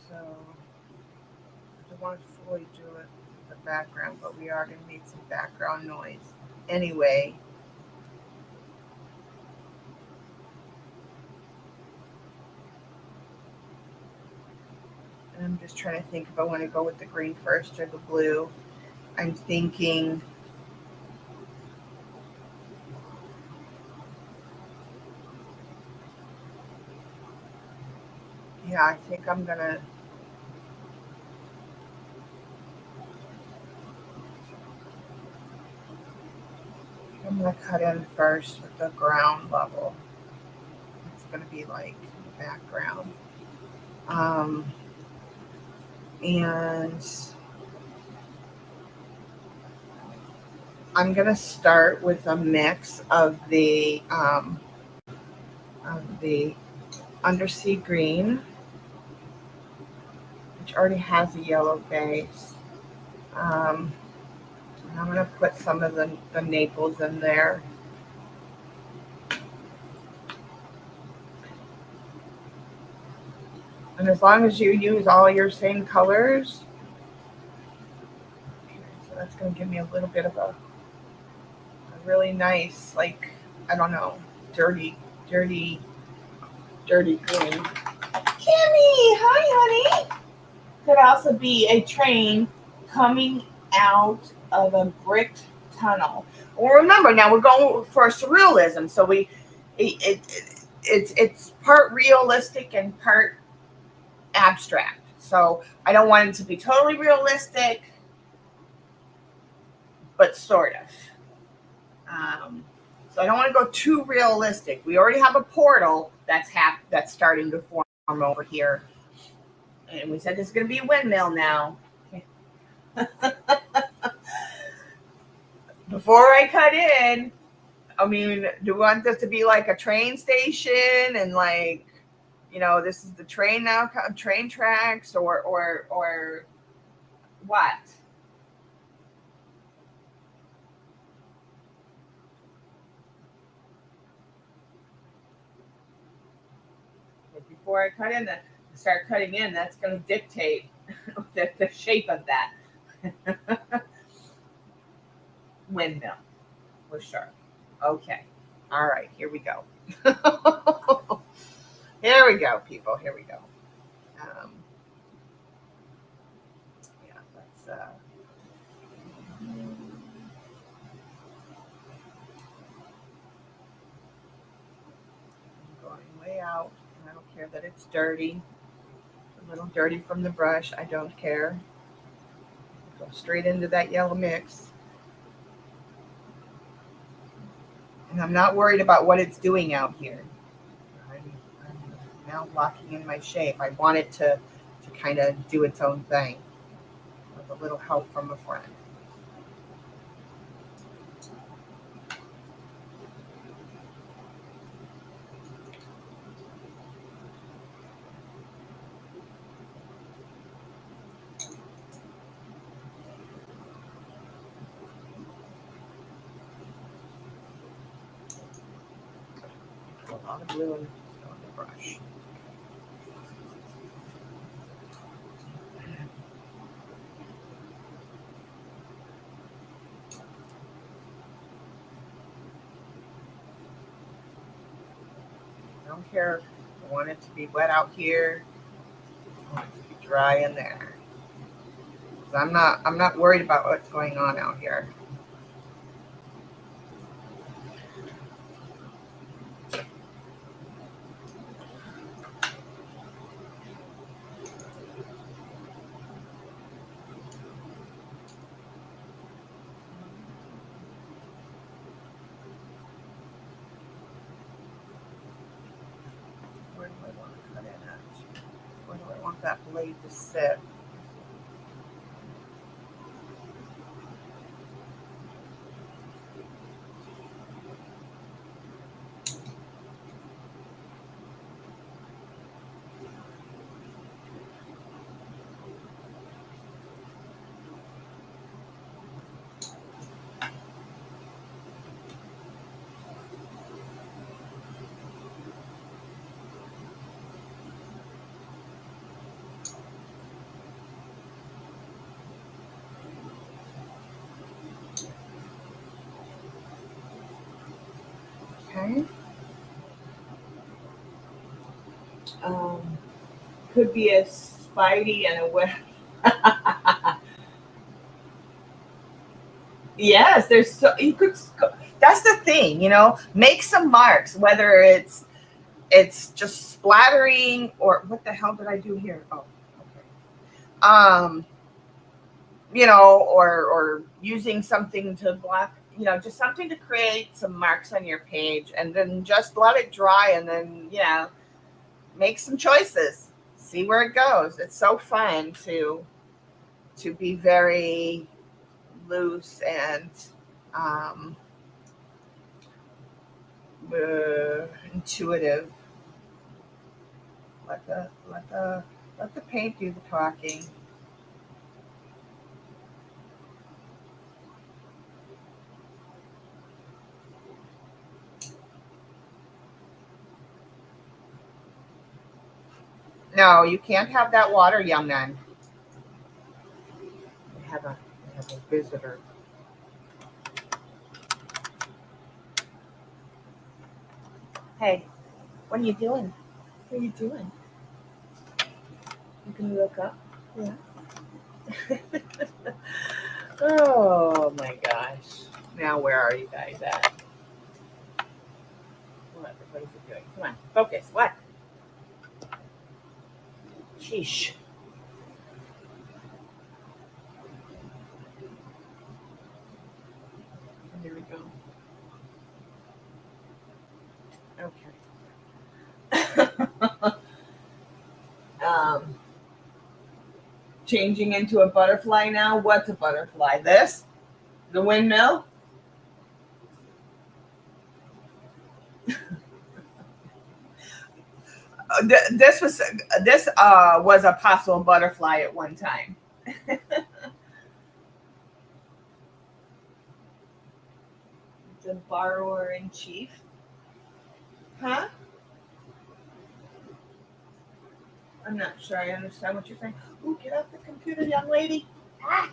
So I don't want to fully do it with the background, but we are going to need some background noise anyway. And I'm just trying to think if I want to go with the green first or the blue. I'm thinking, yeah, I think I'm gonna cut in first with the ground level. It's gonna be like background. And I'm gonna start with a mix of the undersea green, which already has a yellow base. And I'm gonna put some of the Naples in there. And as long as you use all your same colors, okay, so that's gonna give me a little bit of a really nice, like, I don't know, dirty green. Kimmy, hi, honey. Could also be a train coming out of a bricked tunnel. Well, remember, now we're going for surrealism, so it's part realistic and part abstract. So I don't want it to be totally realistic, but sort of. So I don't want to go too realistic. We already have a portal that's starting to form over here. And we said this is going to be a windmill now. Before I cut in, I mean, do we want this to be like a train station and like, this is the train now, train tracks or what? Before I cut in, start cutting in, that's going to dictate the shape of that windmill for sure. Okay. All right. Here we go. Here we go, people. Here we go. Yeah, let's. I'm going way out. I don't care that it's dirty. A little dirty from the brush. I don't care. Go straight into that yellow mix. And I'm not worried about what it's doing out here. I'm now locking in my shape. I want it to kind of do its own thing with a little help from a friend. A lot of blue on the brush. I don't care. I want it to be wet out here. I want it to be dry in there. I'm not worried about what's going on out here. Where do I want to cut in at? Where do I want that blade to sit? Okay. Could be a Spidey and a web. Yes, there's so you could. That's the thing, Make some marks, whether it's just splattering or what the hell did I do here? Oh, okay. Or using something to block, just something to create some marks on your page, and then just let it dry, and then make some choices, see where it goes. It's so fun to be very loose and um, intuitive. Let the paint do the talking. No, you can't have that water, young man. I have a visitor. Hey, what are you doing? What are you doing? You can look up. Yeah. Oh my gosh. Now where are you guys at? What is it doing? Come on, focus. What? Sheesh. Here we go. Okay. Changing into a butterfly now. What's a butterfly? This? The windmill? This was a possible butterfly at one time. The borrower in chief. Huh? I'm not sure I understand what you're saying. Ooh, get off the computer, young lady. Ah!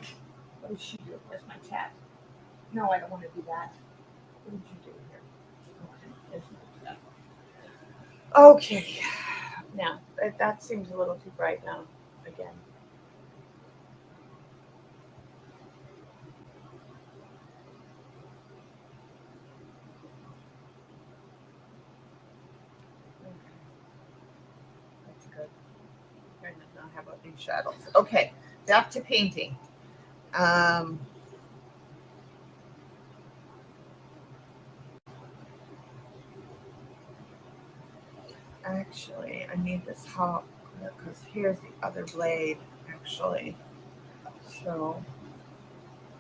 What did she do? Where's my cat? No, I don't want to do that. What did you do here? Okay, there's my cat. Okay. Now, that seems a little too bright now. Again. Okay, that's good. And now how about these shadows? Okay, back to painting. Um, Actually, I need this hot because here's the other blade, actually. So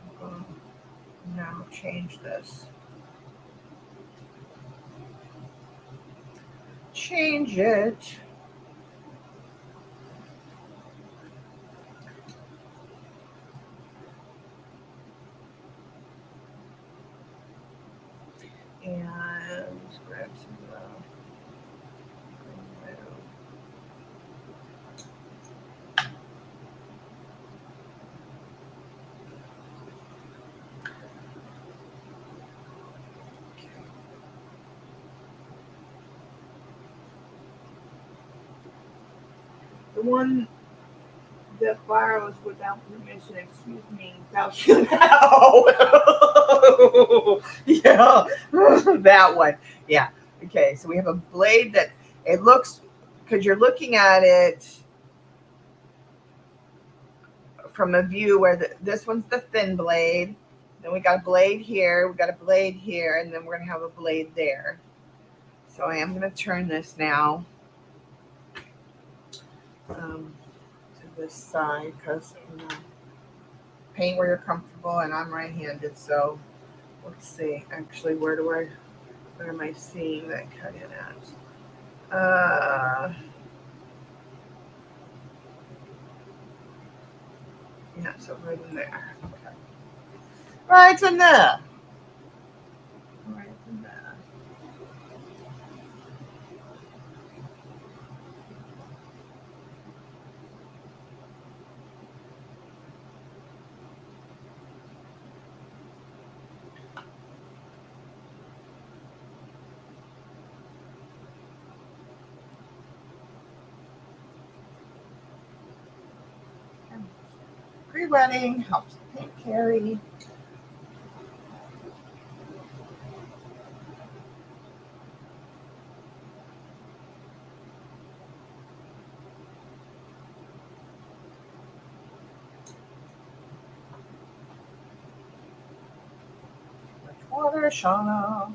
I'm going to now change this. Change it. And grab some the one that borrows without permission, excuse me, without you now. Yeah, that one. Yeah. Okay, so we have a blade that it looks, because you're looking at it from a view where this one's the thin blade. Then we got a blade here, we got a blade here, and then we're going to have a blade there. So I am going to turn this now to this side because paint where you're comfortable, and I'm right-handed, so let's see. Actually, where am I seeing that cut in at? Yeah, so right in there. Okay. Right in there. Right in there. Pre-wetting helps the paint carry. Much water, Shauna.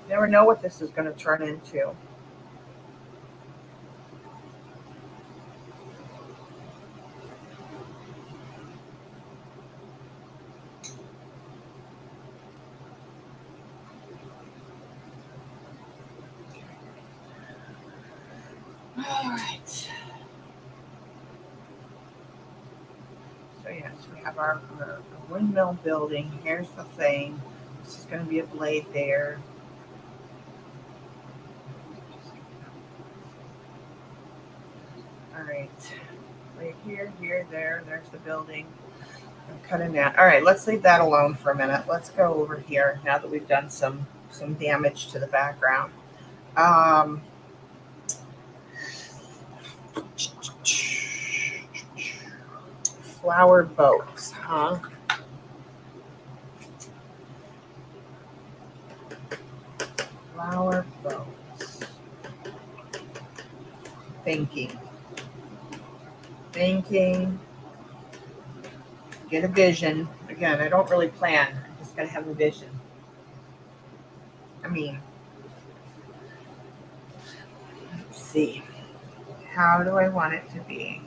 Never know what this is going to turn into. All right. So yes, we have our windmill building. Here's the thing. This is going to be a blade there. All right. Right here, here, there. There's the building. I'm cutting that. All right, let's leave that alone for a minute. Let's go over here now that we've done some damage to the background. Flower boats, huh? Flower boats. Thinking. Get a vision. Again, I don't really plan. I just gotta have a vision. I mean, let's see. How do I want it to be?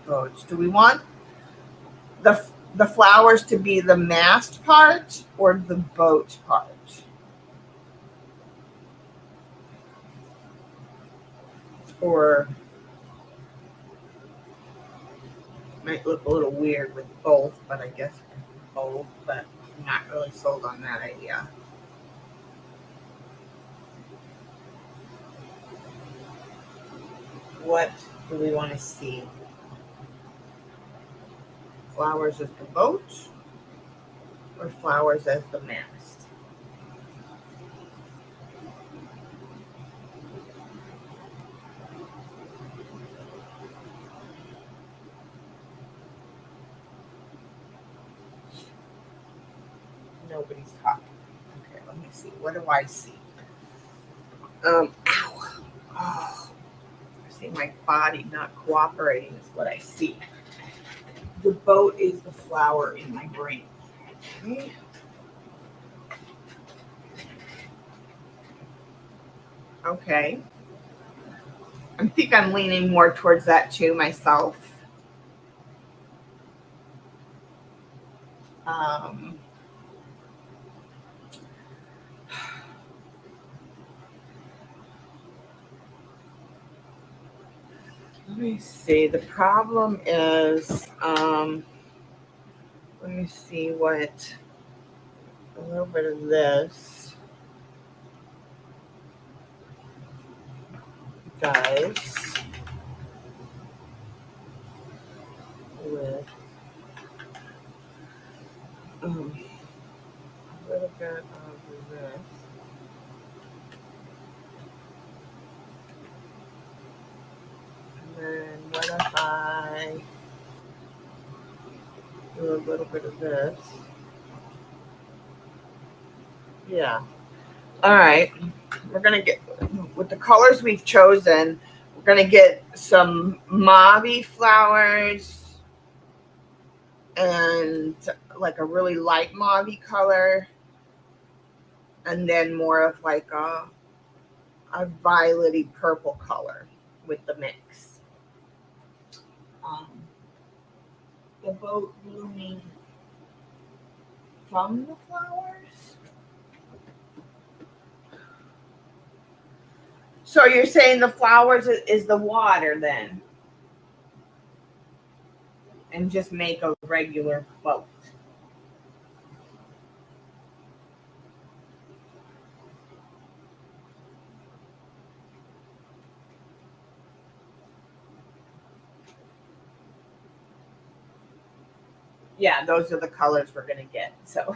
boats. Do we want the flowers to be the mast part or the boat part? Or might look a little weird with both, but I guess both, but I'm not really sold on that idea. What do we want to see? Flowers as the boat or flowers as the mast? Nobody's talking. Okay, let me see. What do I see? Ow. Oh, I see my body not cooperating is what I see. The boat is the flower in my brain. Okay. Okay. I think I'm leaning more towards that too myself. Let me see. The problem is, let me see what a little bit of this does with a little bit of this. And then what if I do a little bit of this? Yeah. All right. We're going to get, with the colors we've chosen, we're going to get some mauve flowers and like a really light mauve color. And then more of like a violety purple color with the mix. The boat blooming from the flowers. So you're saying the flowers is the water then? And just make a regular boat. Yeah, those are the colors we're gonna get. So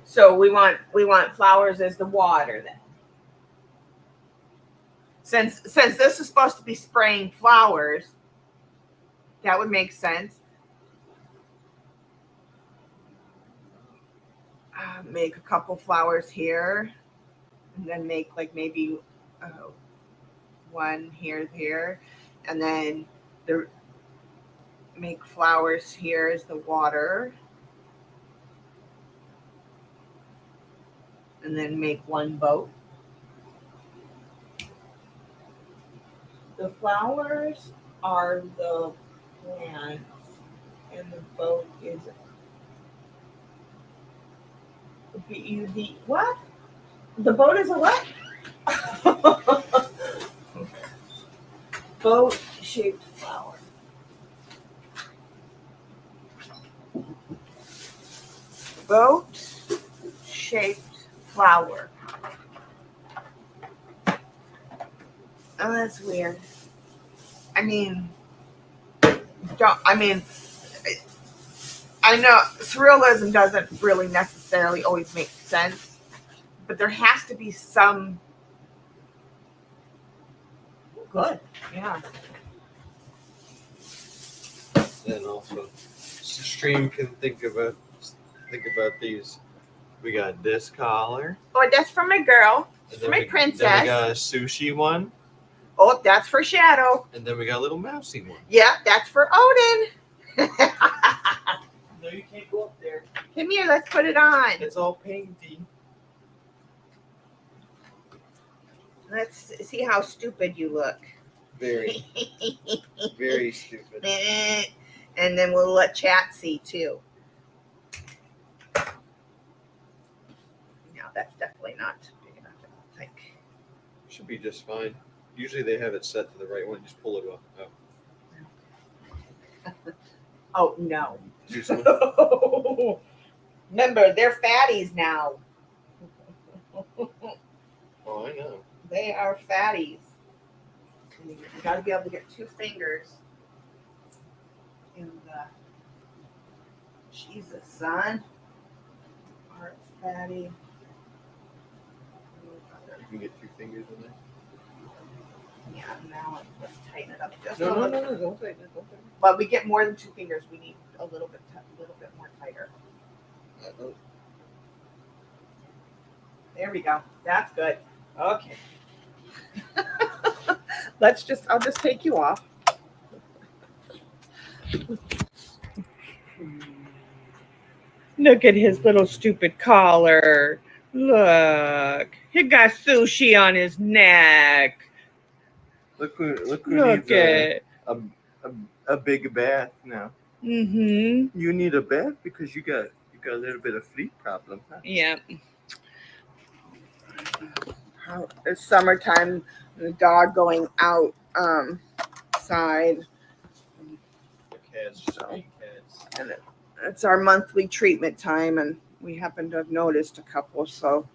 so we want flowers as the water then. Since this is supposed to be spraying flowers, that would make sense. Make a couple flowers here, and then make like maybe one here, and then make flowers here as the water, and then make one boat. The flowers are the plants, and the boat is B-U-D. What? The boat is a what? Boat shaped flower. Boat shaped flower. Oh, that's weird. I know surrealism doesn't really necessarily always make sense, but there has to be some good. Yeah. Then also, stream can think about these. We got this collar. Oh, that's for my girl. For my princess. Then we got a sushi one. Oh, that's for Shadow. And then we got a little mousy one. Yeah, that's for Odin. No, you can't go up there. Come here, let's put it on. It's all painty. Let's see how stupid you look. Very, very stupid. And then we'll let chat see too. No, that's definitely not big enough, I don't think. Should be just fine. Usually they have it set to the right one. Just pull it up. Oh no. Too small. Remember, they're fatties now. Oh, I know. They are fatties. You got to be able to get 2 fingers. And Jesus, son. Heart fatty. You can get 2 fingers in there. Yeah, now let's tighten it up just a No, little. don't tighten it. Don't tighten it. But we get more than 2 fingers. We need a little bit more tighter. There we go. That's good. Okay. I'll just take you off. Look at his little stupid collar. Look. He got sushi on his neck. Look who Look needs at. a big bath now. Mm-hmm. You need a bath because you got a little bit of fleet problem, huh? Yeah. It's summertime. The dog going out outside. The cats just being cats. And it's our monthly treatment time, and we happen to have noticed a couple. So,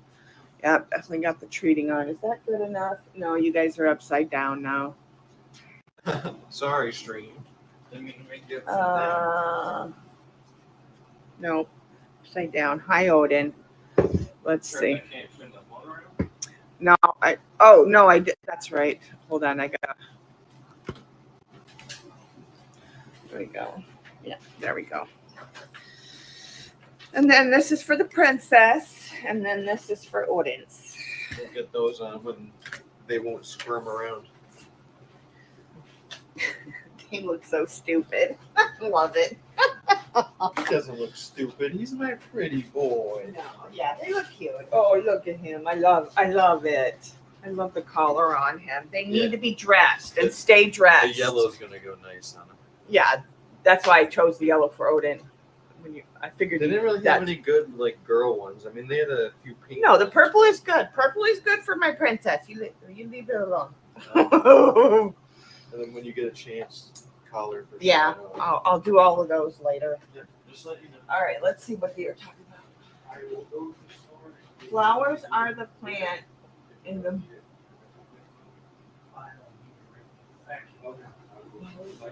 yeah, definitely got the treating on. Is that good enough? No, you guys are upside down now. Sorry, stream. Didn't mean to make you upside down. No, upside down. Hi, Odin. Let's see. I can't turn the motor on. No, I did. That's right. Hold on, I got. There we go. Yeah, there we go. And then this is for the princess, and then this is for Odin's. We'll get those on when they won't squirm around. He looks so stupid. I love it. He doesn't look stupid. He's my pretty boy. No, yeah, they look cute. Oh, look at him. I love it. I love the collar on him. They need to be dressed and stay dressed. The yellow's gonna go nice on him. Yeah, that's why I chose the yellow for Odin. I figured They didn't really have any good like girl ones. I mean, they had a few pink. No, the purple is good. Purple is good for my princess. You leave it alone. And then when you get a chance, collar for Yeah, sure. I'll do all of those later. Yeah, just let you know. All right, let's see what they are talking about. I will go to the store. Flowers are the plant in the.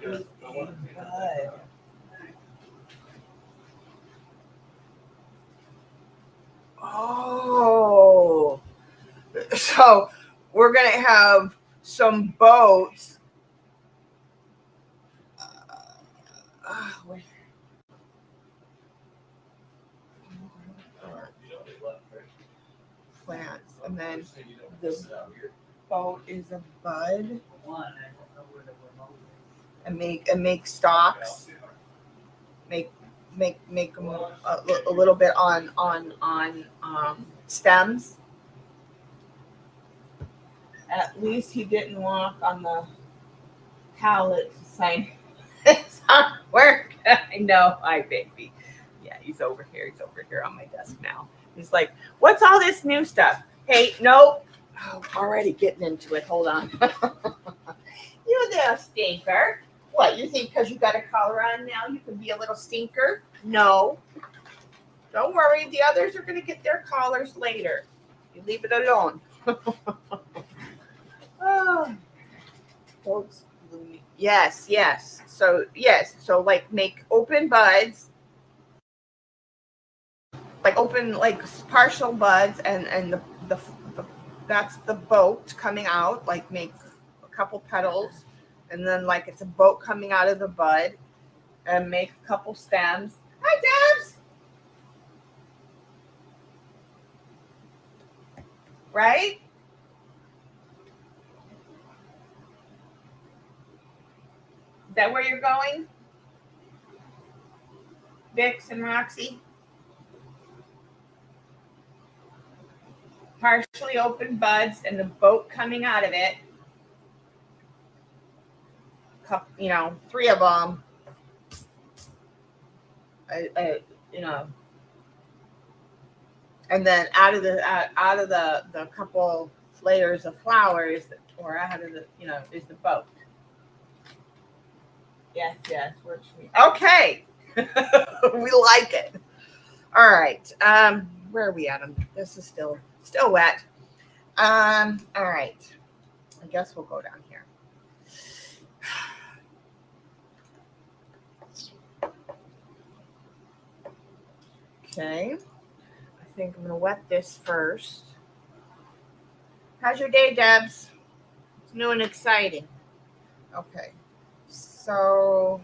Good. Oh, so we're gonna have some boats. Wait. Plants, and then the boat is a bud, and make stalks. Make them a little bit on stems. At least he didn't walk on the pallet sign. It's hard work. I know. Hi, baby. Yeah, he's over here. He's over here on my desk now. He's like, what's all this new stuff? Hey, nope. Oh, already getting into it. Hold on. You little stinker. What, you think because you got a collar on now you can be a little stinker? No. Don't worry. The others are going to get their collars later. You leave it alone. Oh. Yes. So like make open buds. Like open like partial buds and the that's the boat coming out. Like make a couple petals. And then like it's a boat coming out of the bud, and make a couple stems. Hi, Debs. Right? Is that where you're going? Vix and Roxy? partially open buds and the boat coming out of it. You know, 3 of them. You know, and then out of the couple layers of flowers, or out of the, you know, is the boat. Yes, works for me. Okay. We like it. All right. Where are we at? This is still wet. All right. I guess we'll go down here. Okay. I think I'm gonna wet this first. How's your day, Debs? It's new and exciting. Okay. So,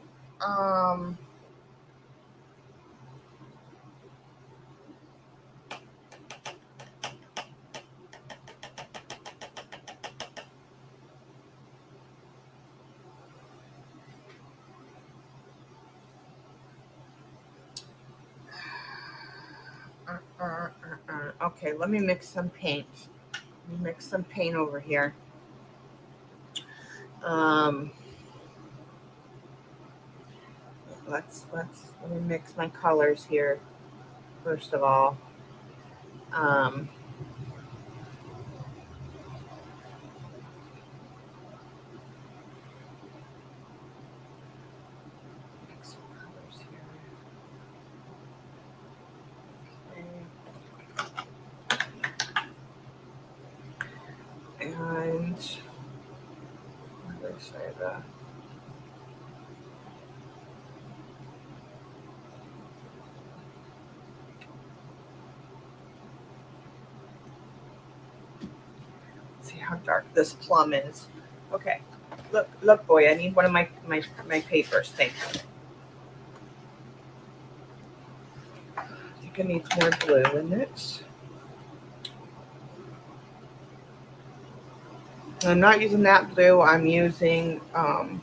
okay, let me mix some paint. Let me mix some paint over here. Let me mix my colors here first of all. Mix some colors here. Okay. And let's say that. See how dark this plum is. Okay, look, boy, I need one of my papers. Thank you. I think it needs more blue in it. I'm not using that blue. I'm using the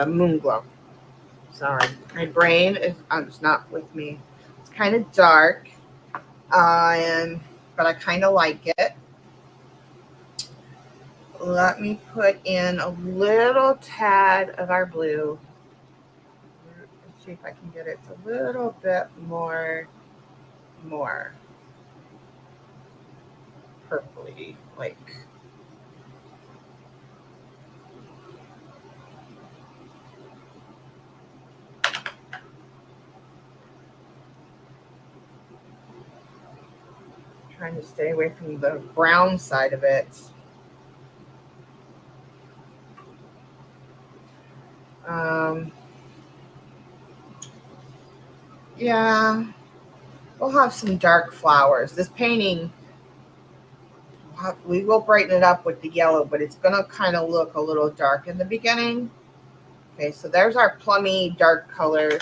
moon glow. Sorry, my brain is it's not with me. It's kind of dark, but I kind of like it. Let me put in a little tad of our blue. Let's see if I can get it a little bit more purpley, like. Trying to stay away from the brown side of it. Yeah, we'll have some dark flowers. This painting, we will brighten it up with the yellow, but it's going to kind of look a little dark in the beginning. Okay, so there's our plummy dark color.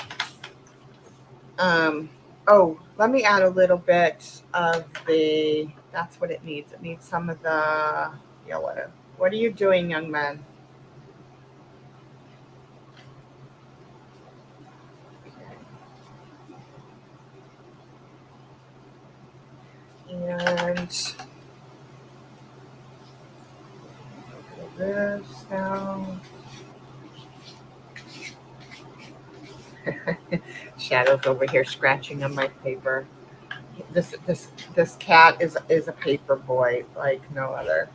Oh, let me add a little bit of that's what it needs. It needs some of the yellow. What are you doing, young man? And this down. Shadow's over here scratching on my paper. This cat is a paper boy like no other.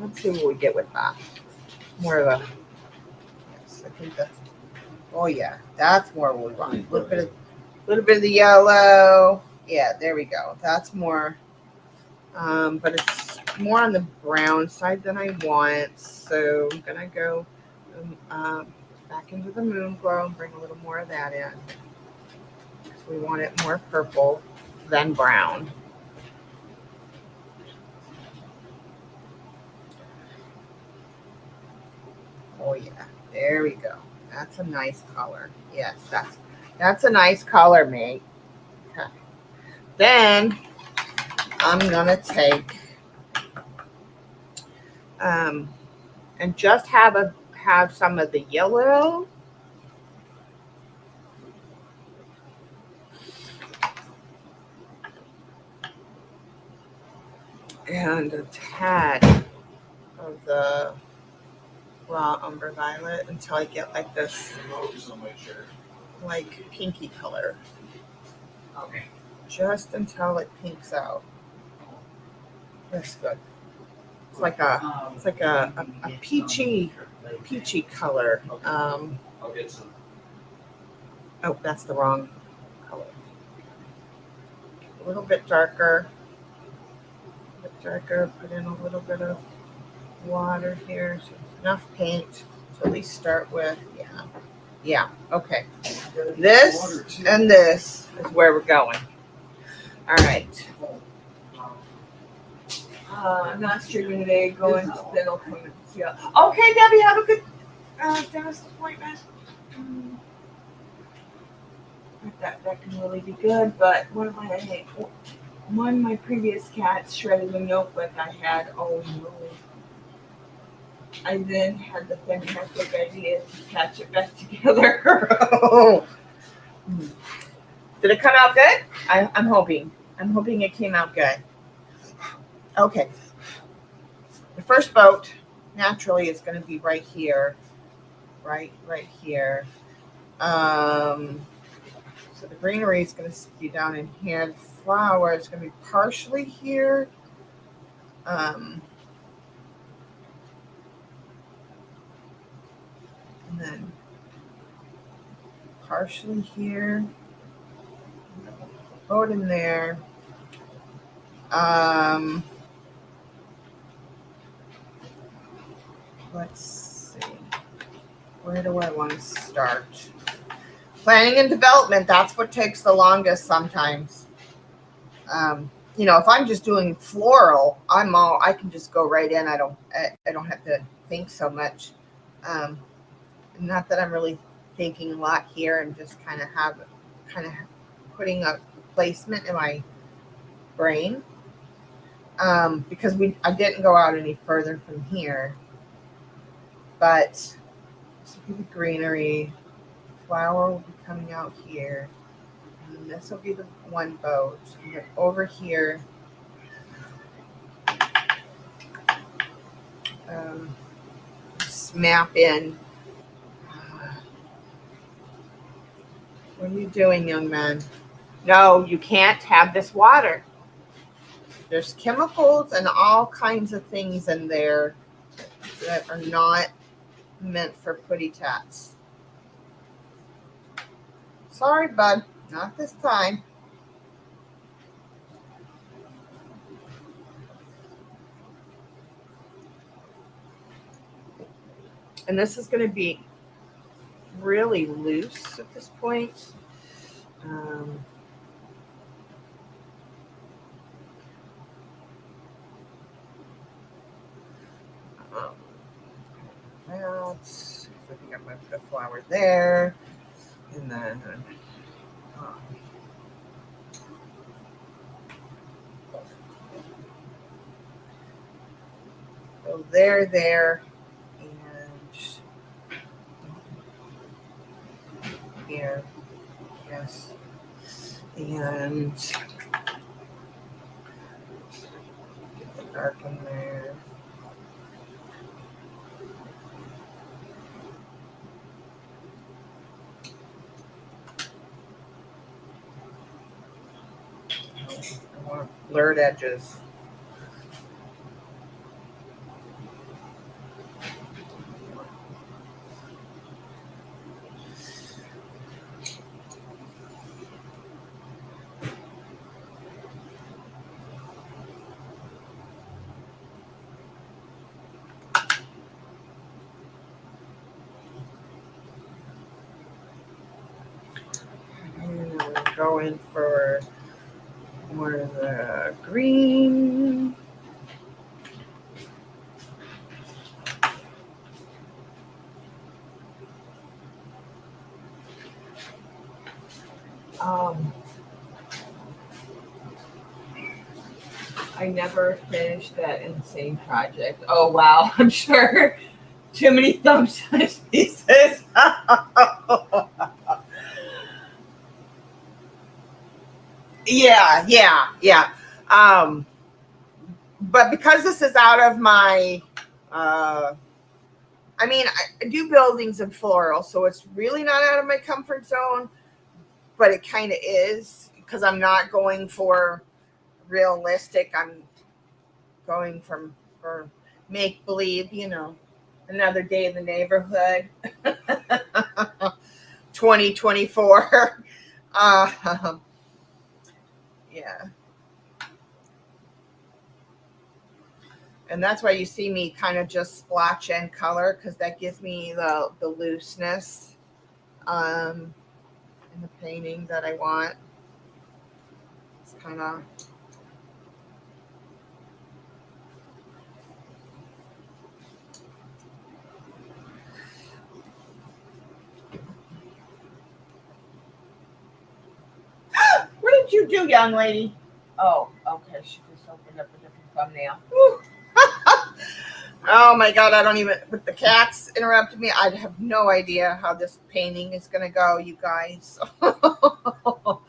Let's see what we get with that. More of a. Yes, I think that's. Oh yeah, that's more what we want. A little bit of the yellow. Yeah, there we go. That's more. But it's more on the brown side than I want. So I'm gonna go back into the moon glow and bring a little more of that in. So we want it more purple than brown. Oh yeah, there we go. That's a nice color. Yes, that's a nice color, mate. Okay. Then I'm gonna take and and just have some of the yellow. And a tad of the raw umber violet until I get like this, like pinky color. Okay. Just until it pinks out. That's good. It's like a peachy color. I'll get some. Oh, that's the wrong color. A little bit darker. Put in a little bit of water here. So enough paint to at least start with. Yeah. Okay. This and this is where we're going. All right. I'm not streaming today. Going to dental appointment. Yeah. Okay, Debbie, have a good dentist appointment. That can really be good, but one of my previous cats shredded a notebook I had. Oh no. I then had the fantastic idea to patch it back together. Did it come out good? I'm hoping. I'm hoping it came out good. Okay. The first boat naturally is going to be right here. Right here. So the greenery is going to be down in here. The flower is going to be partially here. And then partially here. Boat in there. Let's see. Where do I want to start? Planning and development, that's what takes the longest sometimes. If I'm just doing floral, I can just go right in. I don't have to think so much. Not that I'm really thinking a lot here. I'm just kind of putting a placement in my brain. Because I didn't go out any further from here. But this will be the greenery. Flower will be coming out here. And this will be the one boat. And then over here, map in. What are you doing, young man? No, you can't have this water. There's chemicals and all kinds of things in there that are not meant for putty tats. Sorry, bud. Not this time. And this is going to be really loose at this point. I think I'm going to put a flower there. And then go there, and here, yes, and get the dark in there. I want blurred edges. Go in for more of the green. I never finished that insane project. Oh wow, I'm sure Too many thumb size pieces. Yeah. But because this is out of my, I mean, I do buildings and floral, so it's really not out of my comfort zone, but it kind of is because I'm not going for realistic. I'm going for make believe, another day in the neighborhood. 2024. Yeah. And that's why you see me kind of just splotch in color because that gives me the looseness in the painting that I want. It's kind of. What did you do, young lady? Oh, okay. She just opened up a different thumbnail. Oh my God, I don't even, with the cats interrupted me. I have no idea how this painting is going to go, you guys. All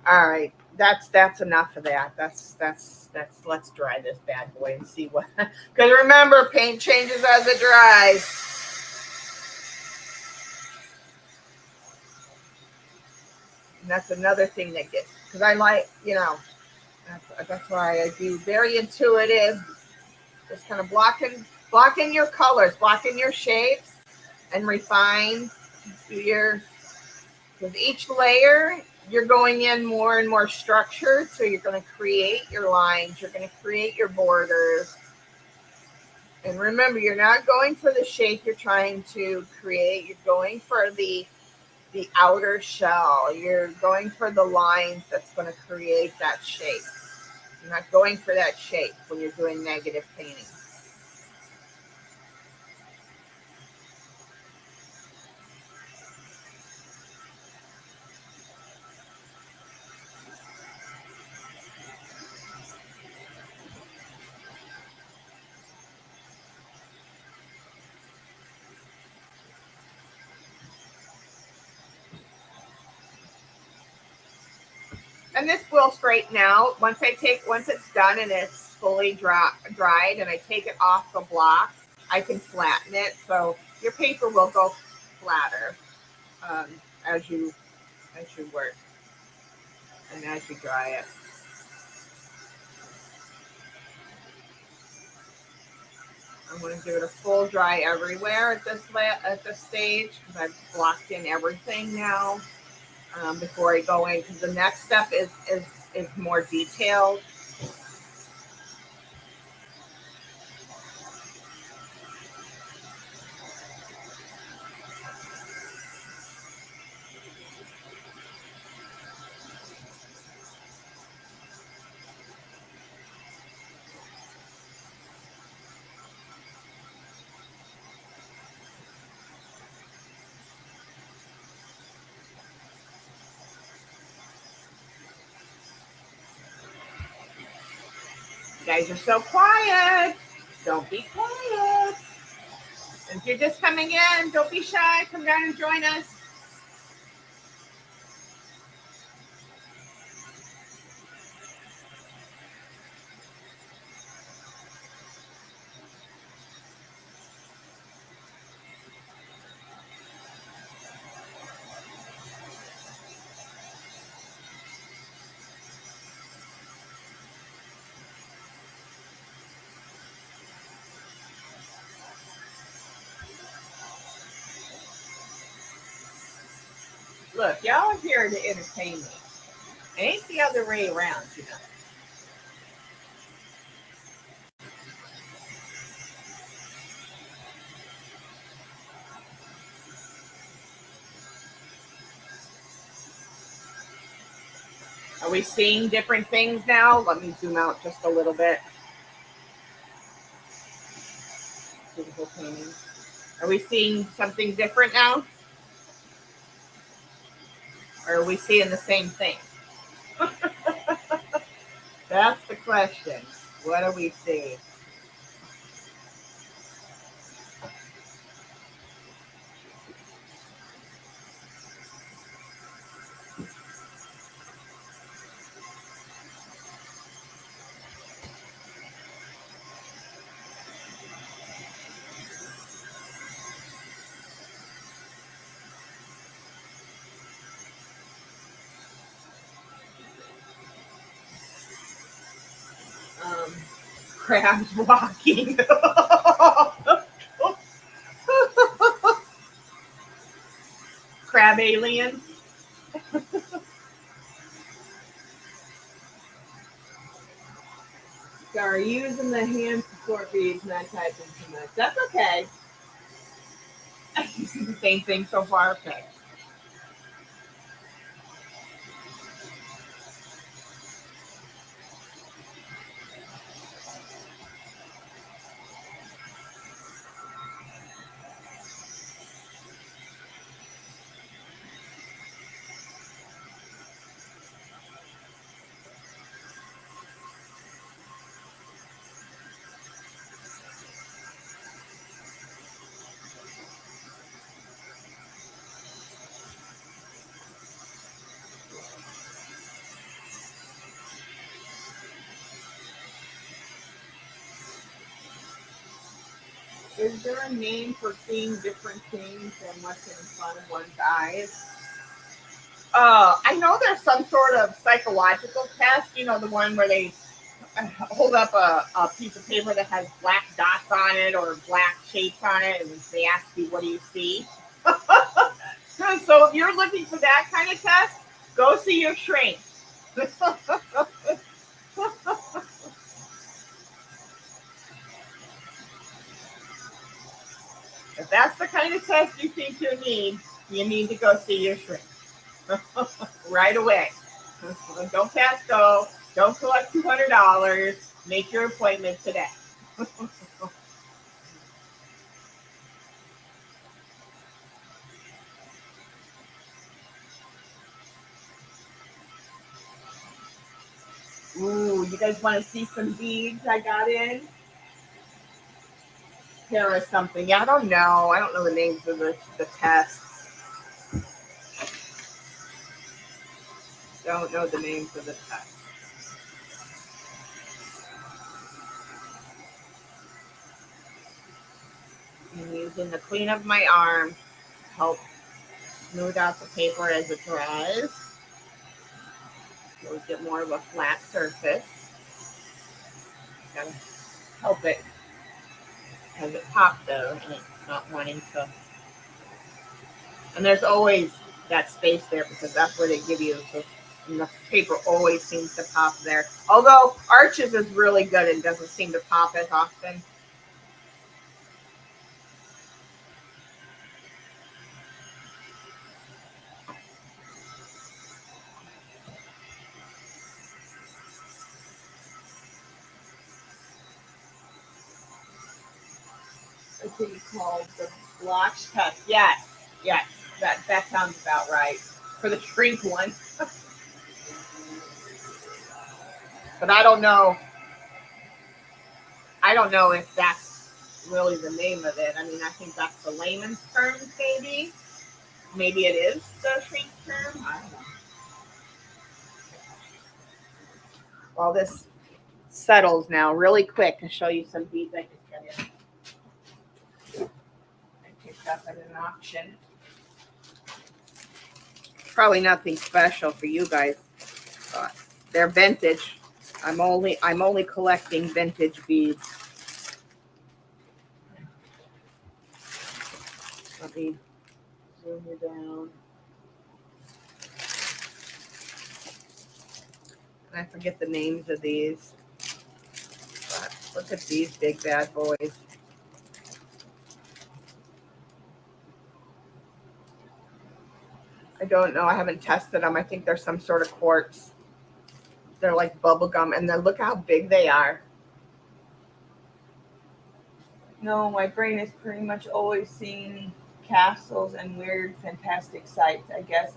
right. That's enough of that. That's let's dry this bad boy and see what, because remember, paint changes as it dries. And that's another thing that gets, because I like, that's why I do very intuitive, just kind of blocking your colors, blocking your shapes, and refine your, with each layer, you're going in more and more structured. So you're going to create your lines, you're going to create your borders. And remember, you're not going for the shape you're trying to create. You're going for the outer shell. You're going for the lines that's going to create that shape. You're not going for that shape when you're doing negative painting. And this will straighten out once it's done and it's fully dried, and I take it off the block. I can flatten it, so your paper will go flatter um, as you work and as you dry it. I'm going to give it a full dry everywhere at this stage because I've blocked in everything now before I go in, because the next step is more detailed. You guys are so quiet. Don't be quiet. And if you're just coming in, don't be shy. Come down and join us. Look, y'all are here to entertain me. It ain't the other way around, Are we seeing different things now? Let me zoom out just a little bit. See the whole painting. Are we seeing something different now? Or are we seeing the same thing? That's the question. What do we see? Crabs walking. Crab alien. Sorry, using the hands to sort beads, not typing too much. That's okay. You see the same thing so far? Okay. Is there a name for seeing different things than what's in front of one's eyes? I know there's some sort of psychological test, the one where they hold up a piece of paper that has black dots on it or black shapes on it, and they ask you, what do you see? So if you're looking for that kind of test, go see your shrink. If that's the kind of test you think you need to go see your shrink right away. Don't pass go. Don't collect $200. Make your appointment today. Ooh, you guys want to see some beads I got in? Here is something. Yeah, I don't know. I don't know the names of the tests. Don't know the names of the tests. I'm using the clean of my arm to help smooth out the paper as it dries. So we get more of a flat surface. Gotta help it as it pops though, and it's not wanting to. And there's always that space there because that's where they give you. So, and the paper always seems to pop there. Although Arches is really good and doesn't seem to pop as often. I think it's called the blotch test. Yes, yes, that sounds about right for the shrink one. But I don't know. I don't know if that's really the name of it. I mean, I think that's the layman's term, maybe. Maybe it is the shrink term. I don't know. Well, this settles now really quick to show you some beads I just got in. I picked up at an auction. Probably nothing special for you guys, but they're vintage. I'm only collecting vintage beads. Let me zoom you down. I forget the names of these. But look at these big bad boys. I don't know. I haven't tested them. I think they're some sort of quartz. They're like bubble gum, and then look how big they are. No, my brain is pretty much always seeing castles and weird, fantastic sights. I guess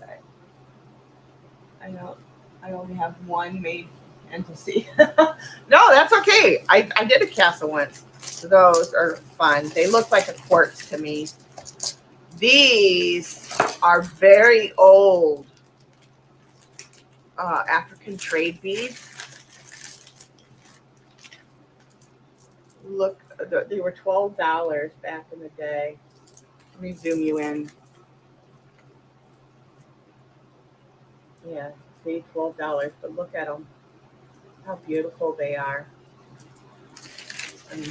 I know I only have one made fantasy. No, that's okay. I did a castle once. Those are fun. They look like a quartz to me. These are very old African trade beads. Look, they were $12 back in the day. Let me zoom you in. Yeah, see, $12. But look at them. How beautiful they are. And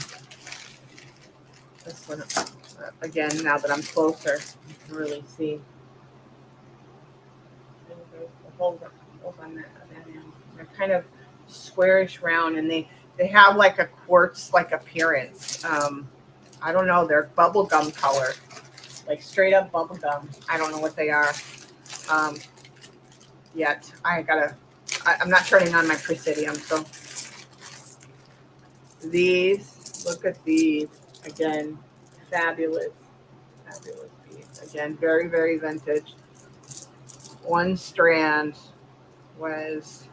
this one, again, now that I'm closer, you can really see. The holes on that end. They're kind of squarish round, and they have like a quartz like appearance. I don't know. They're bubblegum color, like straight up bubblegum. I don't know what they are yet. I'm not turning on my Presidium, so these. Look at these again. Fabulous beads. Again, very, very vintage. One strand was,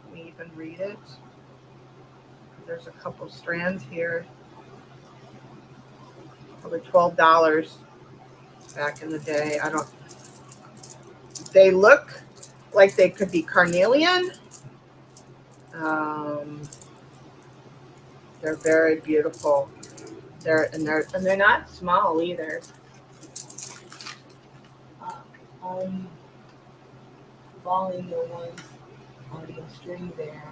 can we even read it? There's a couple strands here. Probably $12 back in the day. They look like they could be carnelian. They're very beautiful. They're not small either. Volume the ones on the string there.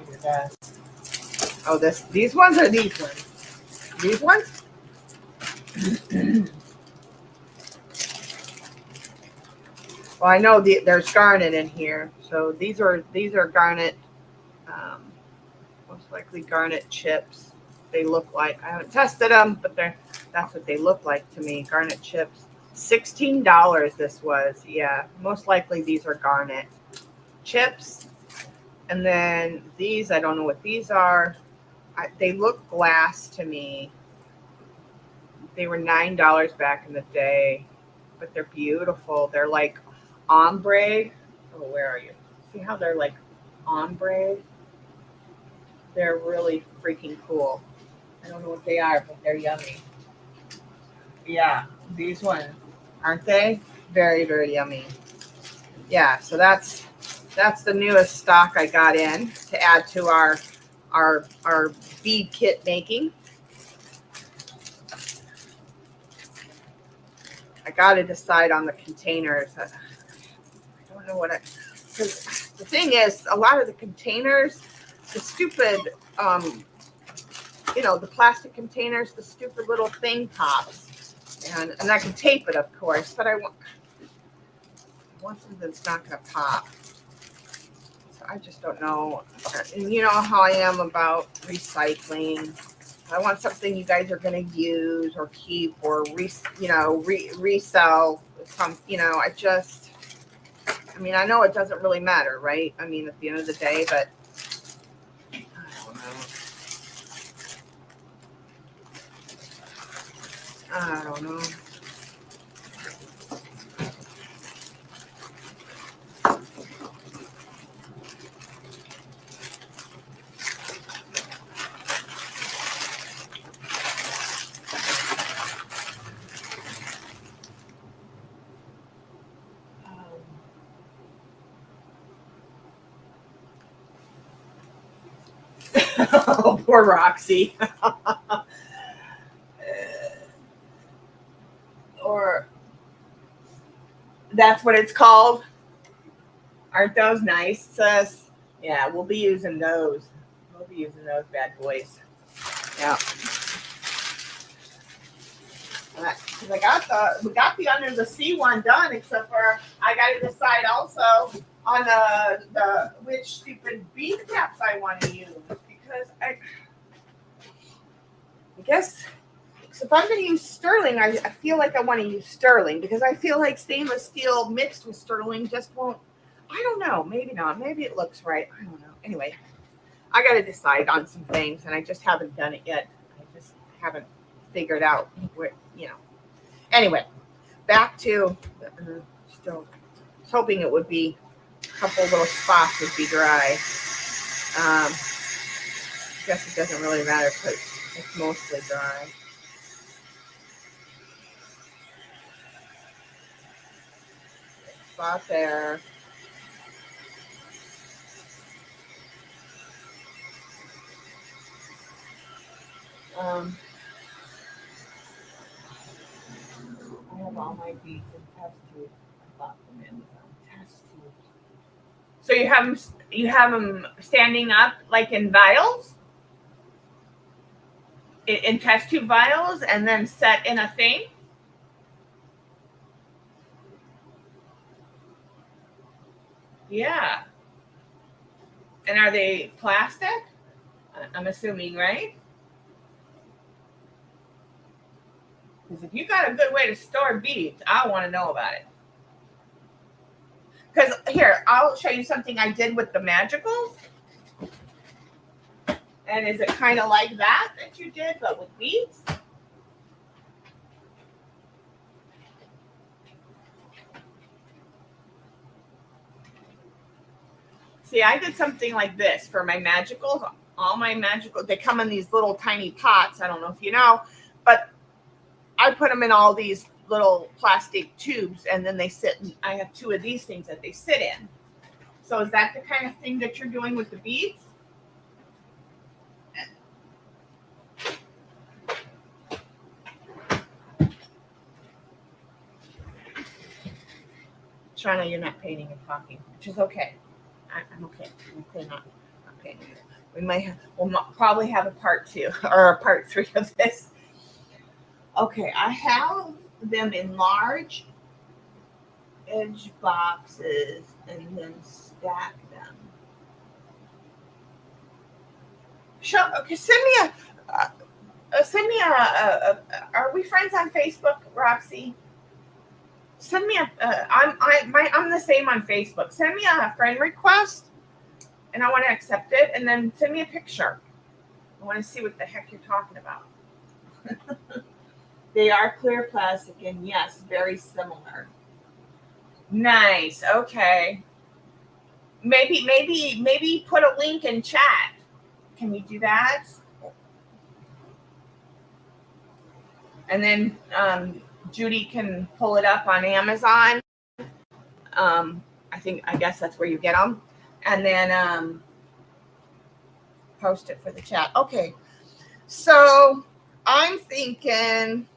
Oh, these ones are these ones. These ones? Well, I know there's garnet in here, so these are garnet, most likely garnet chips. They look like, I haven't tested them, but that's what they look like to me. Garnet chips. $16 this was. Yeah, most likely these are garnet chips. And then these, I don't know what these are. They look glass to me. They were $9 back in the day, but they're beautiful. They're like ombre. Oh, where are you? See how they're like ombre? They're really freaking cool. I don't know what they are, but they're yummy. Yeah, these ones, aren't they? Very, very yummy. Yeah, so that's the newest stock I got in to add to our bead kit making. I got to decide on the containers. I don't know because the thing is, a lot of the containers, the stupid, the plastic containers, the stupid little thing pops. And I can tape it, of course, but I want something that's not going to pop. So I just don't know. And you know how I am about recycling. I want something you guys are going to use or keep or resell. I know it doesn't really matter, right? I mean, at the end of the day, but I don't know. I don't know. Oh, poor Roxy. Or that's what it's called. Aren't those nice, sis? Yeah, we'll be using those. We'll be using those bad boys. Yeah. Because we got the under the sea one done, except for I got to decide also on the which stupid bead caps I want to use, because I guess if I'm going to use sterling, I feel like I want to use sterling, because I feel like stainless steel mixed with sterling just won't. I don't know. Maybe not. Maybe it looks right. I don't know. Anyway, I got to decide on some things, and I just haven't done it yet. I just haven't figured out where. Anyway, back to still was hoping it would be a couple little spots would be dry. I guess it doesn't really matter because it's mostly dry. Spot there. I have all my beads in test tubes. I bought them in test tubes. So you have them standing up like in vials? in test tube vials and then set in a thing? Yeah. And are they plastic? I'm assuming, right? Because if you got a good way to store beads, I want to know about it. Because here, I'll show you something I did with the magicals. And is it kind of like that you did, but with beads? See, I did something like this for my magicals. All my magicals, they come in these little tiny pots. I don't know if you know, but I put them in all these little plastic tubes, and then they sit. I have 2 of these things that they sit in. So is that the kind of thing that you're doing with the beads? Shana, you're not painting, you're talking, which is okay. I'm okay. I'm okay not painting. We'll probably have a part 2 or a part 3 of this. Okay, I have them in large edge boxes and then stack them. Okay, send me a. Are we friends on Facebook, Roxy? Send me I'm the same on Facebook. Send me a friend request, and I want to accept it, and then send me a picture. I want to see what the heck you're talking about. They are clear plastic, and yes, very similar. Nice. Okay. Maybe put a link in chat. Can you do that? And then Judy can pull it up on Amazon. I guess that's where you get them. And then post it for the chat. Okay. So I'm thinking,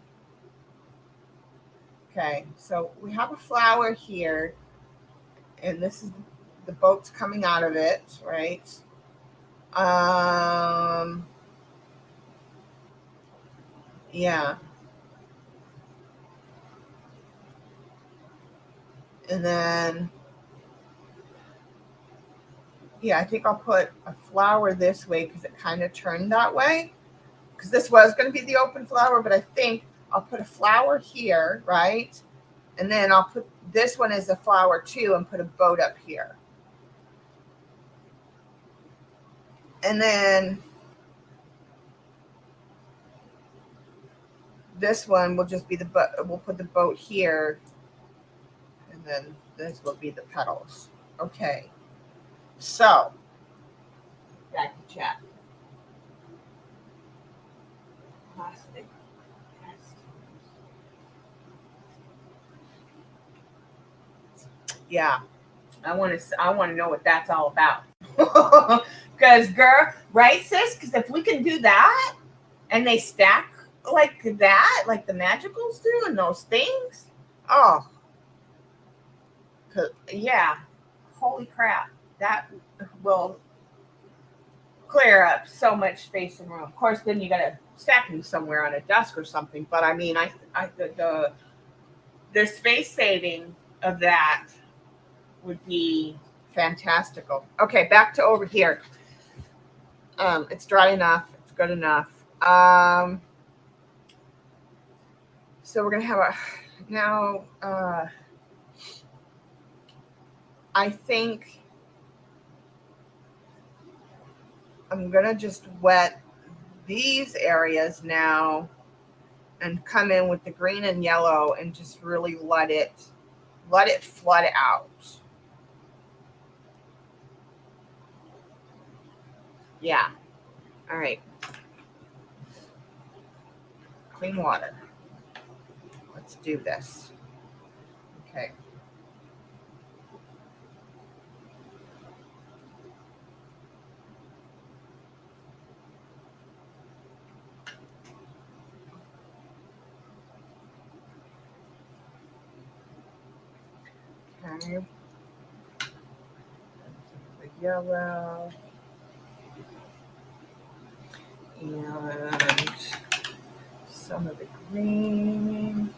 okay, so we have a flower here, and this is the boat's coming out of it, right? Yeah. And then, yeah, I think I'll put a flower this way because it kind of turned that way. Because this was going to be the open flower, but I think I'll put a flower here, right? And then I'll put this one as a flower too and put a boat up here. And then this one will just be the boat. We'll put the boat here. And then this will be the petals. Okay. So, back to chat. Plastic. Yeah. I want to know what that's all about. Because, girl, right, sis? Because if we can do that and they stack like that, like the magicals do and those things, oh, yeah, holy crap, that will clear up so much space in the room. Of course, then you got to stack them somewhere on a desk or something. But I mean, the space saving of that would be fantastical. Okay, back to over here. It's dry enough. It's good enough. So we're gonna have I think I'm gonna just wet these areas now and come in with the green and yellow and just really let it flood out. Yeah. All right. Clean water. Let's do this. Okay. Okay. The yellow. And some of the green.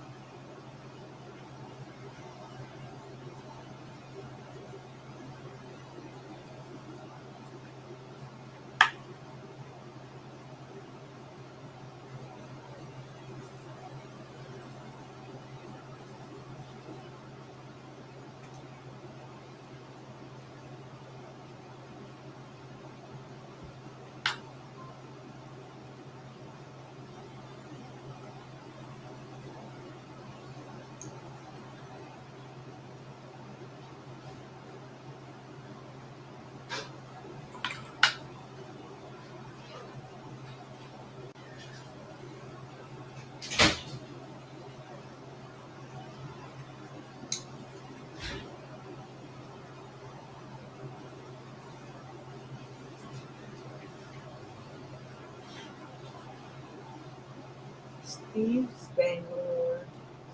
Steve Spangler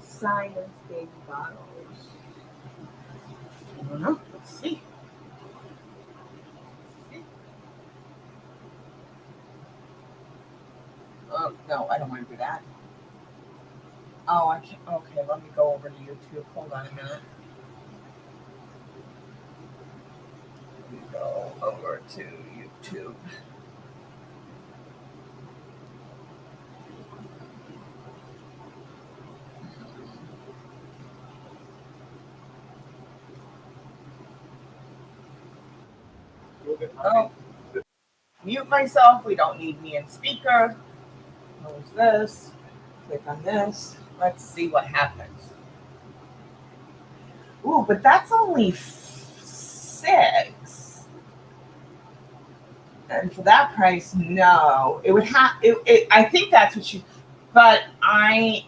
Science Baby Bottles. I don't know. Let's see. Oh, no, I don't want to do that. Oh, I can't. Okay, let me go over to YouTube. Hold on a minute. Let me go over to YouTube. Oh, mute myself. We don't need me in speaker. Close this. Click on this. Let's see what happens. Ooh, but that's only 6. And for that price, no. It would have. I think that's what you. But I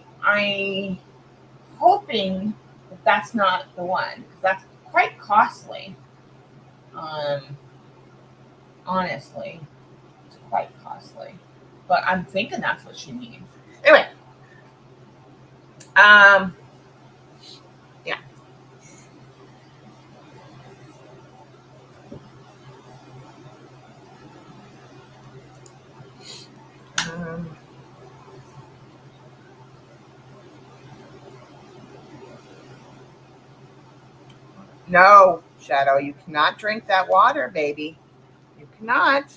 hoping that that's not the one because that's quite costly. Honestly, it's quite costly. But I'm thinking that's what she needs. Anyway, yeah. No, Shadow, you cannot drink that water, baby. You cannot.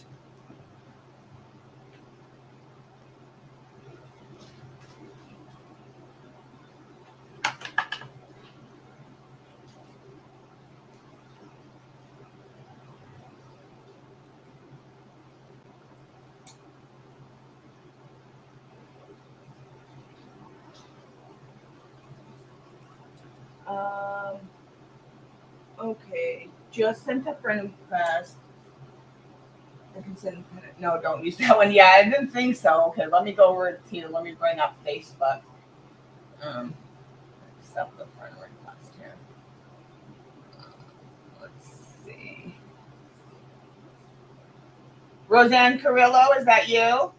Okay, just sent a friend request. I can send. No, don't use that one. Yeah, I didn't think so. Okay, let me go over to. Let me bring up Facebook. Accept the friend request here. Let's see. Roseanne Carrillo, is that you?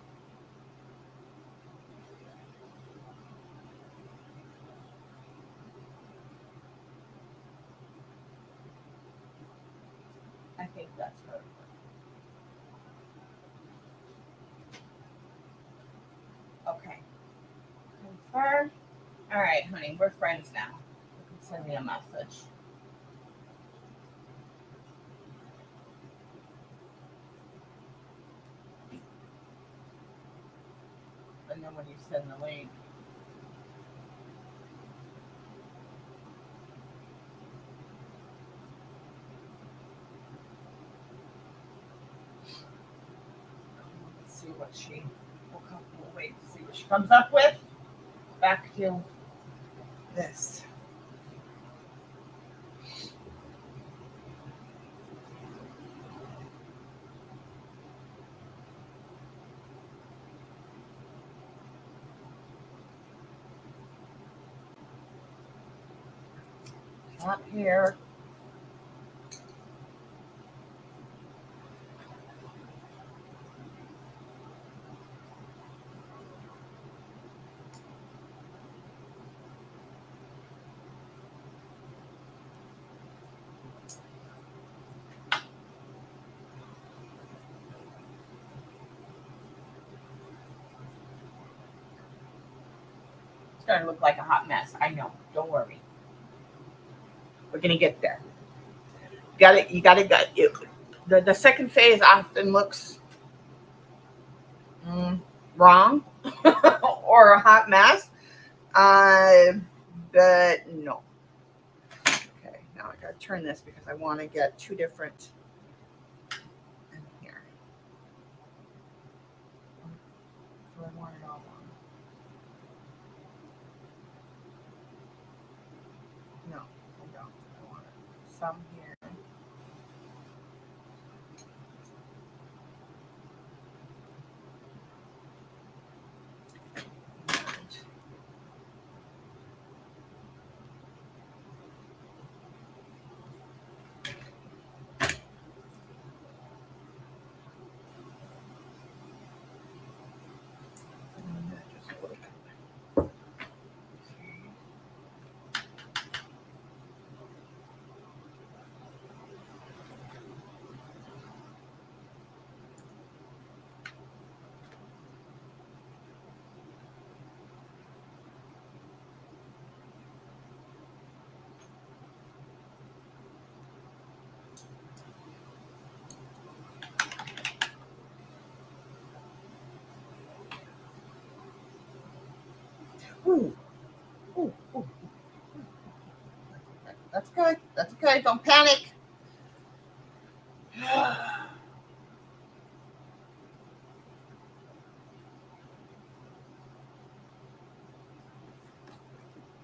I think that's her. Okay. Confirm. All right, honey, we're friends now. You can send me a message. And then when you send the link, let's see what we'll wait to see what she comes up with. Back to this. Up here. starting to look like a hot mess. I know. Don't worry. We're gonna get there. You gotta get it. The second phase often looks wrong or a hot mess. But no. Okay, now I gotta turn this because I want to get two different in here. Do I want it all on? No, I don't. I want it some here. Ooh, ooh, ooh. That's good. That's okay. Don't panic.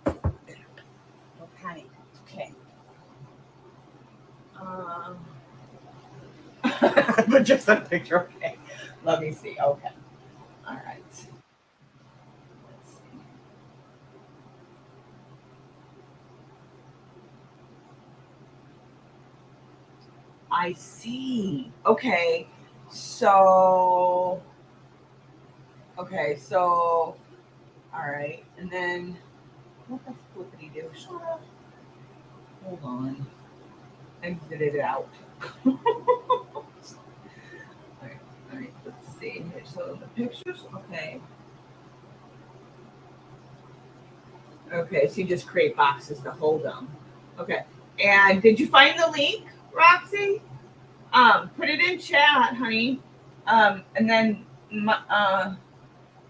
Don't panic. Okay. But just a picture. Okay. Let me see. Okay. All right. Let's see. I see. Okay. So. Okay. So. All right. And then. What the flippity do? Shut up. Hold on. Exit it out. All right. All right. Let's see. So the pictures. Okay. Okay. So you just create boxes to hold them. Okay. And did you find the link, Roxy? Put it in chat, honey. And then,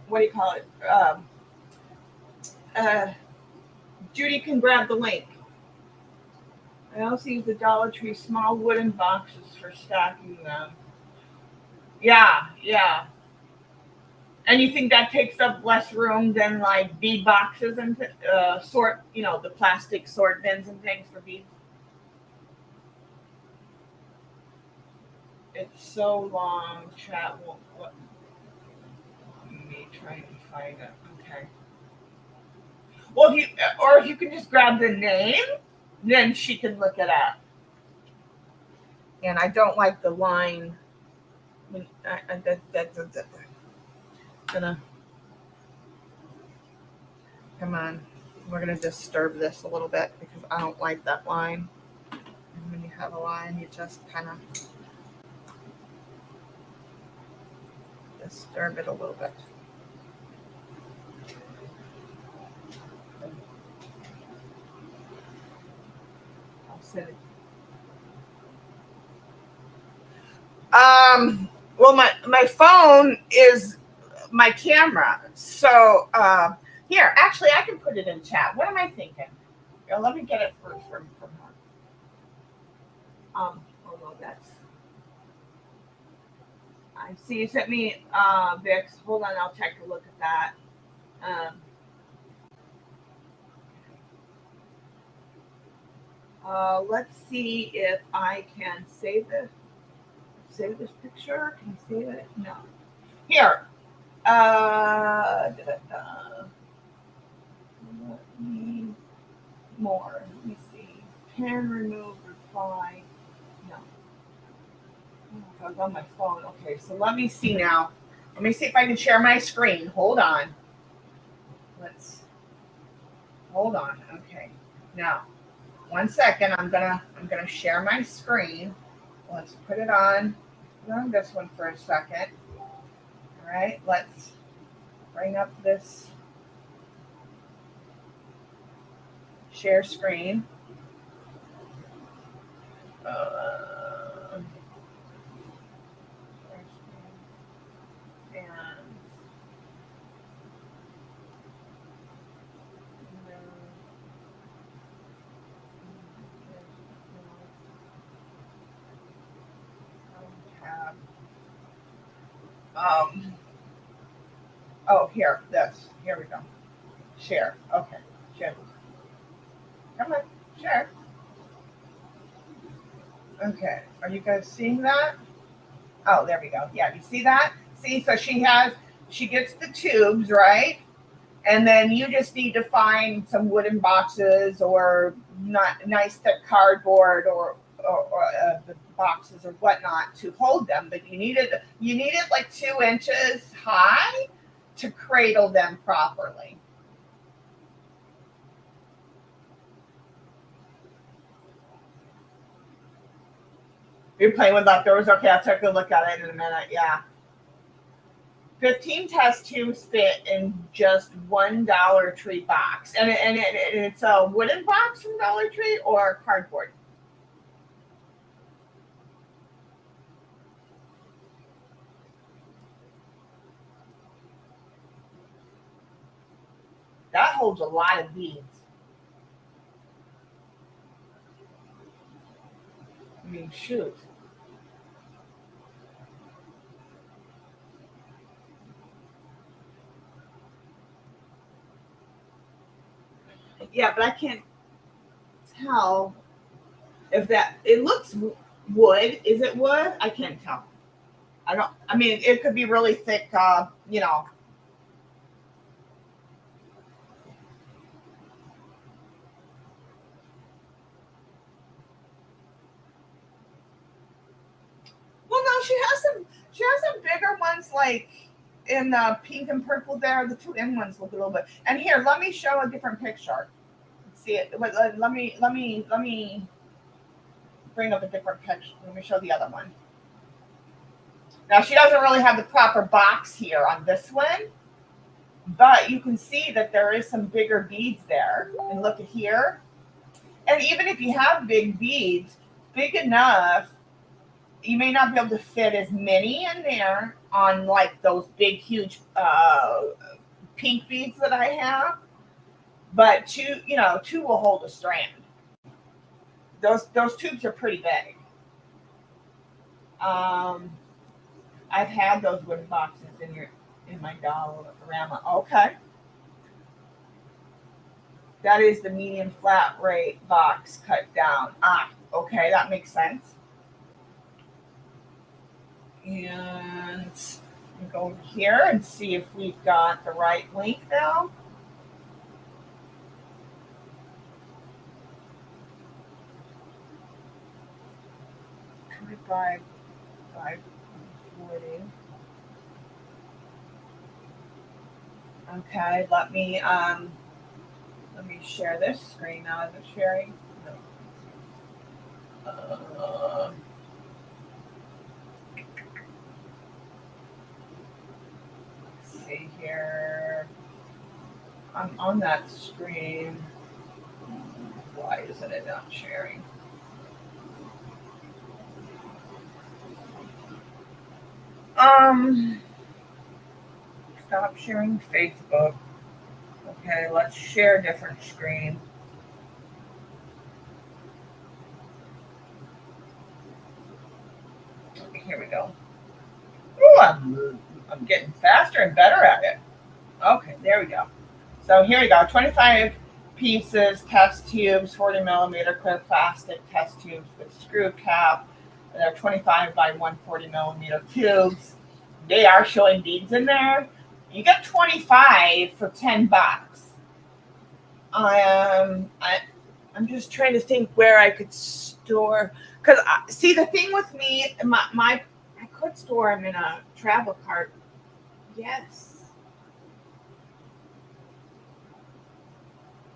what do you call it? Uh, Judy can grab the link. I also use the Dollar Tree small wooden boxes for stacking them. Yeah, yeah. And you think that takes up less room than like bead boxes and sort, the plastic sort bins and things for beads? It's so long, chat won't let me try to find it. Okay. Well, if you can just grab the name, then she can look it up. And I don't like the line. That's gonna come on. We're gonna disturb this a little bit because I don't like that line. And when you have a line, you just kind of disturb it a little bit. I'll send it. Well, my phone is my camera. So here, actually, I can put it in chat. What am I thinking? Here, let me get it from her. Although that's. I see you sent me Vix. Hold on, I'll take a look at that. Let's see if I can save this picture. Can I save it? No. Here. Let me more. Let me see. Pen remove reply. No. I was on my phone. Okay, so let me see now. Let me see if I can share my screen. Hold on. Hold on. Okay. Now, 1 second. I'm gonna share my screen. Let's put it on this one for a second. All right. Let's bring up this. share screen. And tab. Oh, here we go. Share. Okay. Share. Come on. Share. Okay. Are you guys seeing that? Oh, there we go. Yeah, you see that? See, so she gets the tubes, right? And then you just need to find some wooden boxes or not nice thick cardboard or the boxes or whatnot to hold them. But you need it like 2 inches high to cradle them properly. You're playing with leftovers? Okay, I'll take a look at it in a minute. Yeah. 15 test tubes fit in just one Dollar Tree box. And it's a wooden box from Dollar Tree or cardboard? That holds a lot of beads. I mean, shoot. Yeah, but I can't tell if it looks wood. Is it wood? I can't tell. I mean, it could be really thick, you know. Well, no, she has some bigger ones like in the pink and purple there. The 2 in ones look a little bit. And here, let me show a different picture. See it. Let me bring up a different picture. Let me show the other one. Now she doesn't really have the proper box here on this one, but you can see that there is some bigger beads there. And look at here. And even if you have big beads, big enough, you may not be able to fit as many in there on like those big, huge pink beads that I have. But two will hold a strand. Those tubes are pretty big. I've had those wooden boxes in my Dollarama. Okay. That is the medium flat rate box cut down. Okay, that makes sense. And go over here and see if we've got the right link now. $25, $5.40. Okay, let me share this screen now. Is it sharing? No. Let's see here. I'm on that screen. Why isn't it not sharing? Stop sharing Facebook. Okay, let's share a different screen. Okay, here we go. Ooh, I'm getting faster and better at it. Okay, there we go. So here we go. 25 pieces, test tubes, 40 millimeter clear plastic test tubes with screw cap. And they're 25 by 140 millimeter tubes. They are showing beads in there. You get 25 for $10. I'm just trying to think where I could store. Because see, the thing with me, I could store them in a travel cart. Yes.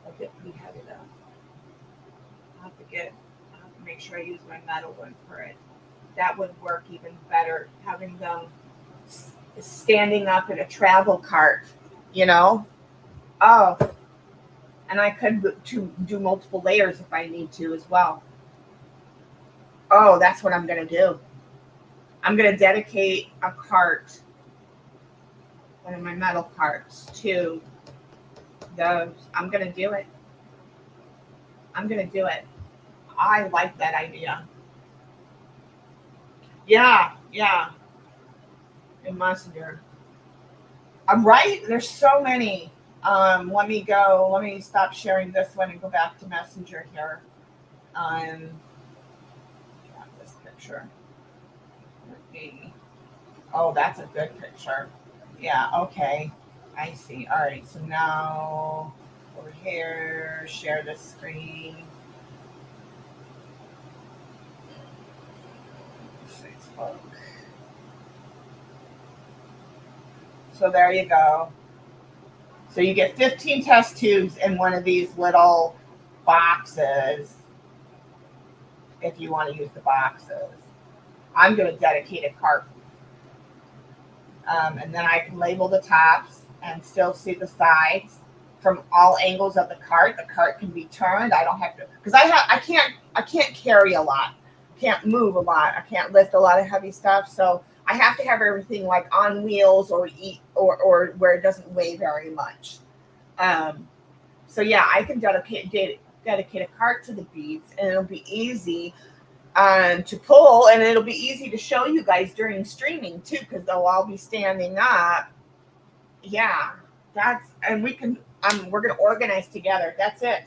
I'll get pretty heavy though. I'll have to make sure I use my metal one for it. That would work even better, having them standing up in a travel cart, you know? Oh, And I could do multiple layers if I need to as well. Oh, that's what I'm going to do. I'm going to dedicate a cart, one of my metal carts, to those. I'm going to do it. I'm going to do it. I like that idea. Yeah, yeah. In Messenger. I'm right. There's so many. Let me stop sharing this one and go back to Messenger here. Yeah, this picture. Oh, that's a good picture. Yeah, okay. I see. All right, so now over here, share the screen. Facebook. So there you go. So you get 15 test tubes in one of these little boxes if you want to use the boxes. I'm going to dedicate a cart. And then I can label the tops and still see the sides from all angles of the cart. The cart can be turned. I don't have to, because I can't carry a lot. Can't move a lot. I can't lift a lot of heavy stuff. So I have to have everything like on wheels or where it doesn't weigh very much. So yeah, I can dedicate a cart to the beads, and it'll be easy to pull, and it'll be easy to show you guys during streaming too, because they'll all be standing up. Yeah, we're gonna organize together. That's it.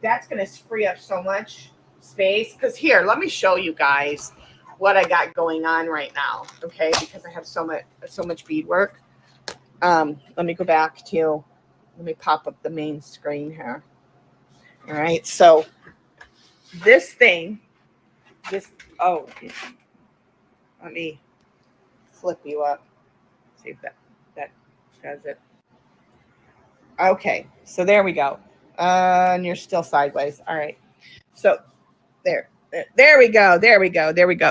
That's gonna free up so much space. Because here, let me show you guys what I got going on right now. Okay, because I have so much beadwork. Let me go back to. Let me pop up the main screen here. All right, so this thing. Oh, let me flip you up. See if that does it. Okay, so there we go. And you're still sideways. All right. So there we go.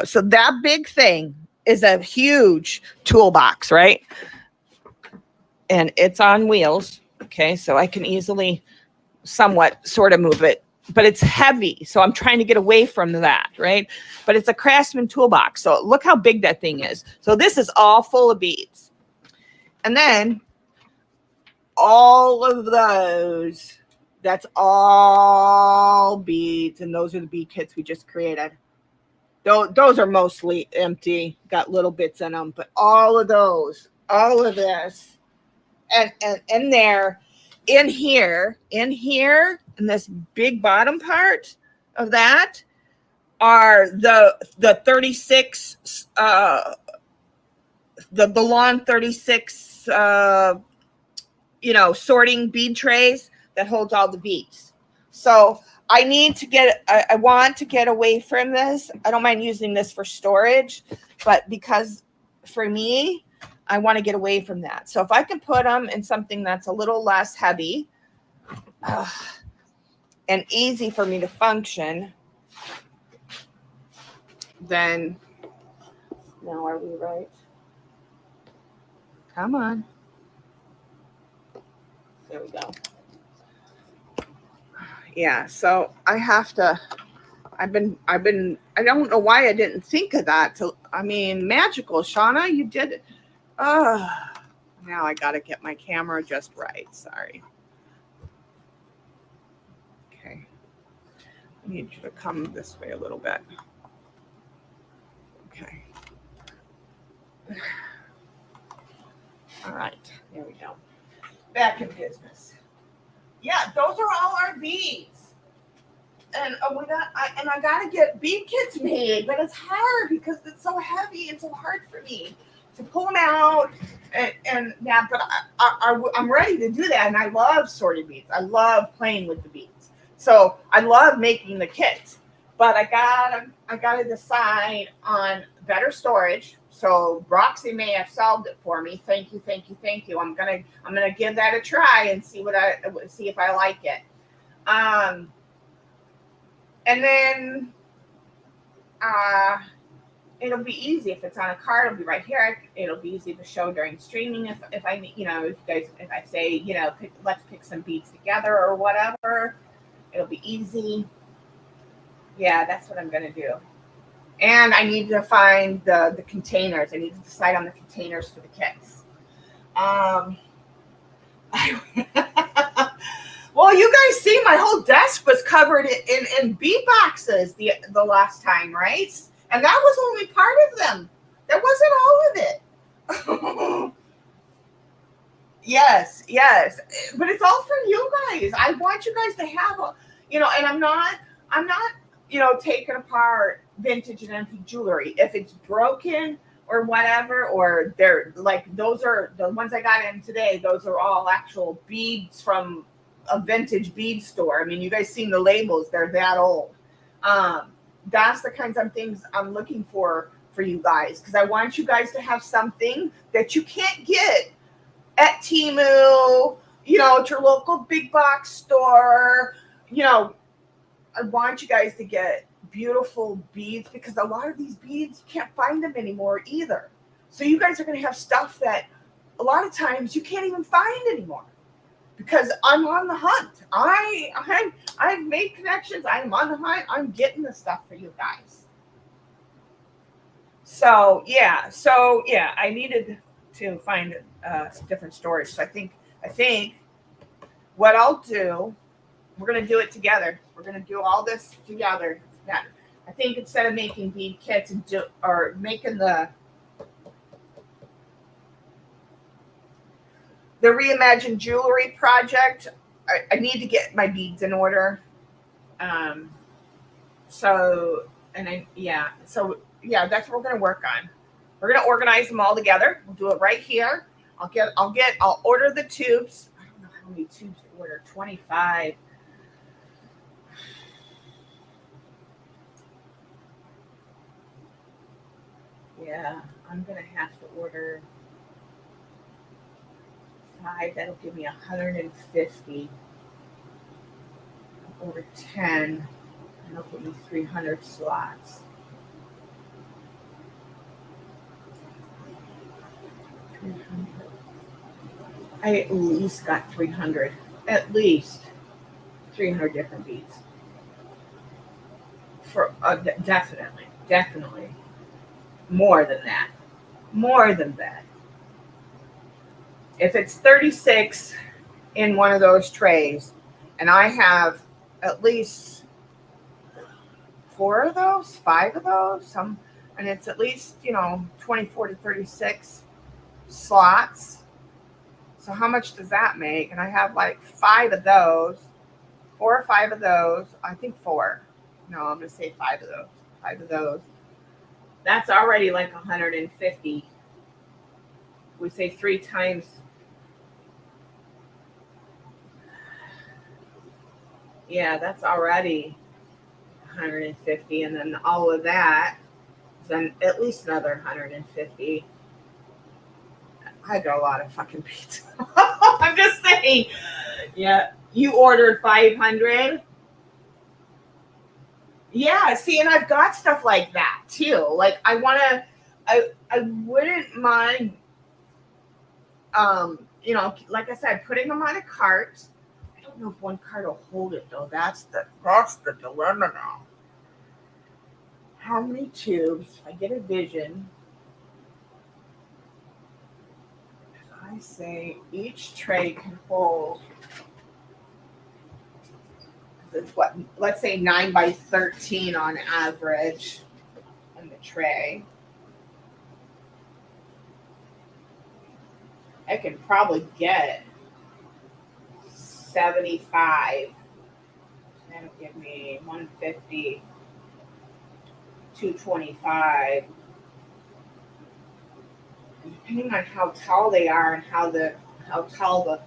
So that big thing is a huge toolbox, right? And it's on wheels. Okay, so I can easily somewhat sort of move it, but it's heavy. So I'm trying to get away from that, right? But it's a Craftsman toolbox. So look how big that thing is. So this is all full of beads. And then all of those, that's all beads. And those are the bead kits we just created. Those are mostly empty, got little bits in them, but all of those, all of this, and there, in here, in this big bottom part of that are the 36, the long 36, sorting bead trays that holds all the beads. So I want to get away from this. I don't mind using this for storage, but because for me, I want to get away from that. So if I can put them in something that's a little less heavy and easy for me to function, then now are we right? Come on. There we go. Yeah, so I have to, I don't know why I didn't think of that. Magical, Shauna, you did it. Now I got to get my camera just right. Sorry. Okay. I need you to come this way a little bit. Okay. All right, there we go. Back in business. Yeah, those are all our beads. And I gotta get bead kits made, but it's hard because it's so heavy and so hard for me to pull them out. And yeah, but I'm ready to do that. And I love sorting beads. I love playing with the beads. So I love making the kits. But I gotta decide on better storage. So Roxy may have solved it for me. Thank you. I'm gonna give that a try and see if I like it. And then it'll be easy. If it's on a card, it'll be right here. It'll be easy to show during streaming. If I, you know, if you guys, if I say, you know, let's pick some beads together or whatever, it'll be easy. Yeah, that's what I'm going to do. And I need to find the containers. I need to decide on the containers for the kits. Well, you guys see my whole desk was covered in bead boxes the last time, right? And that was only part of them. That wasn't all of it. Yes, yes. But it's all for you guys. I want you guys to have a, you know, and I'm not, you know, taking apart vintage and antique jewelry. If it's broken or whatever, or they're like, those are the ones I got in today. Those are all actual beads from a vintage bead store. I mean, you guys seen the labels, they're that old. That's the kinds of things I'm looking for you guys, because I want you guys to have something that you can't get at Temu, you know, at your local big box store. You know, I want you guys to get beautiful beads, because a lot of these beads, you can't find them anymore either. So you guys are going to have stuff that a lot of times you can't even find anymore, because I'm on the hunt. I've made connections. I'm on the hunt. I'm getting the stuff for you guys. So yeah, I needed to find different storage. So I think what I'll do, we're gonna do it together. We're gonna do all this together. Yeah. I think instead of making bead kits or making the reimagined jewelry project, I need to get my beads in order. So that's what we're gonna work on. We're gonna organize them all together. We'll do it right here. I'll order the tubes. I don't know how many tubes to order. 25. Yeah, I'm gonna have to order 5. That'll give me 150. I'll order 10. That'll give me 300 slots. 300. I at least got 300. At least 300 different beads. For definitely more than that. More than that. If it's 36 in one of those trays, and I have at least 4 of those, 5 of those, and it's at least, 24 to 36 slots. So how much does that make? And I have like 5 of those, 4 or 5 of those. I think 4. No, I'm gonna say 5 of those. 5 of those. That's already like 150. We say 3 times. Yeah, that's already 150, and then all of that, then at least another 150. I got a lot of fucking pizza. I'm just saying. Yeah, you ordered 500. Yeah, see, and I've got stuff like that too. Like I wouldn't mind, like I said, putting them on a cart. I don't know if one cart will hold it though. That's the dilemma now. How many tubes? If I get a vision, I say each tray can hold. It's what, let's say 9 by 13 on average in the tray. I can probably get 75. That'll give me 150, 225. Depending on how tall they are and how tall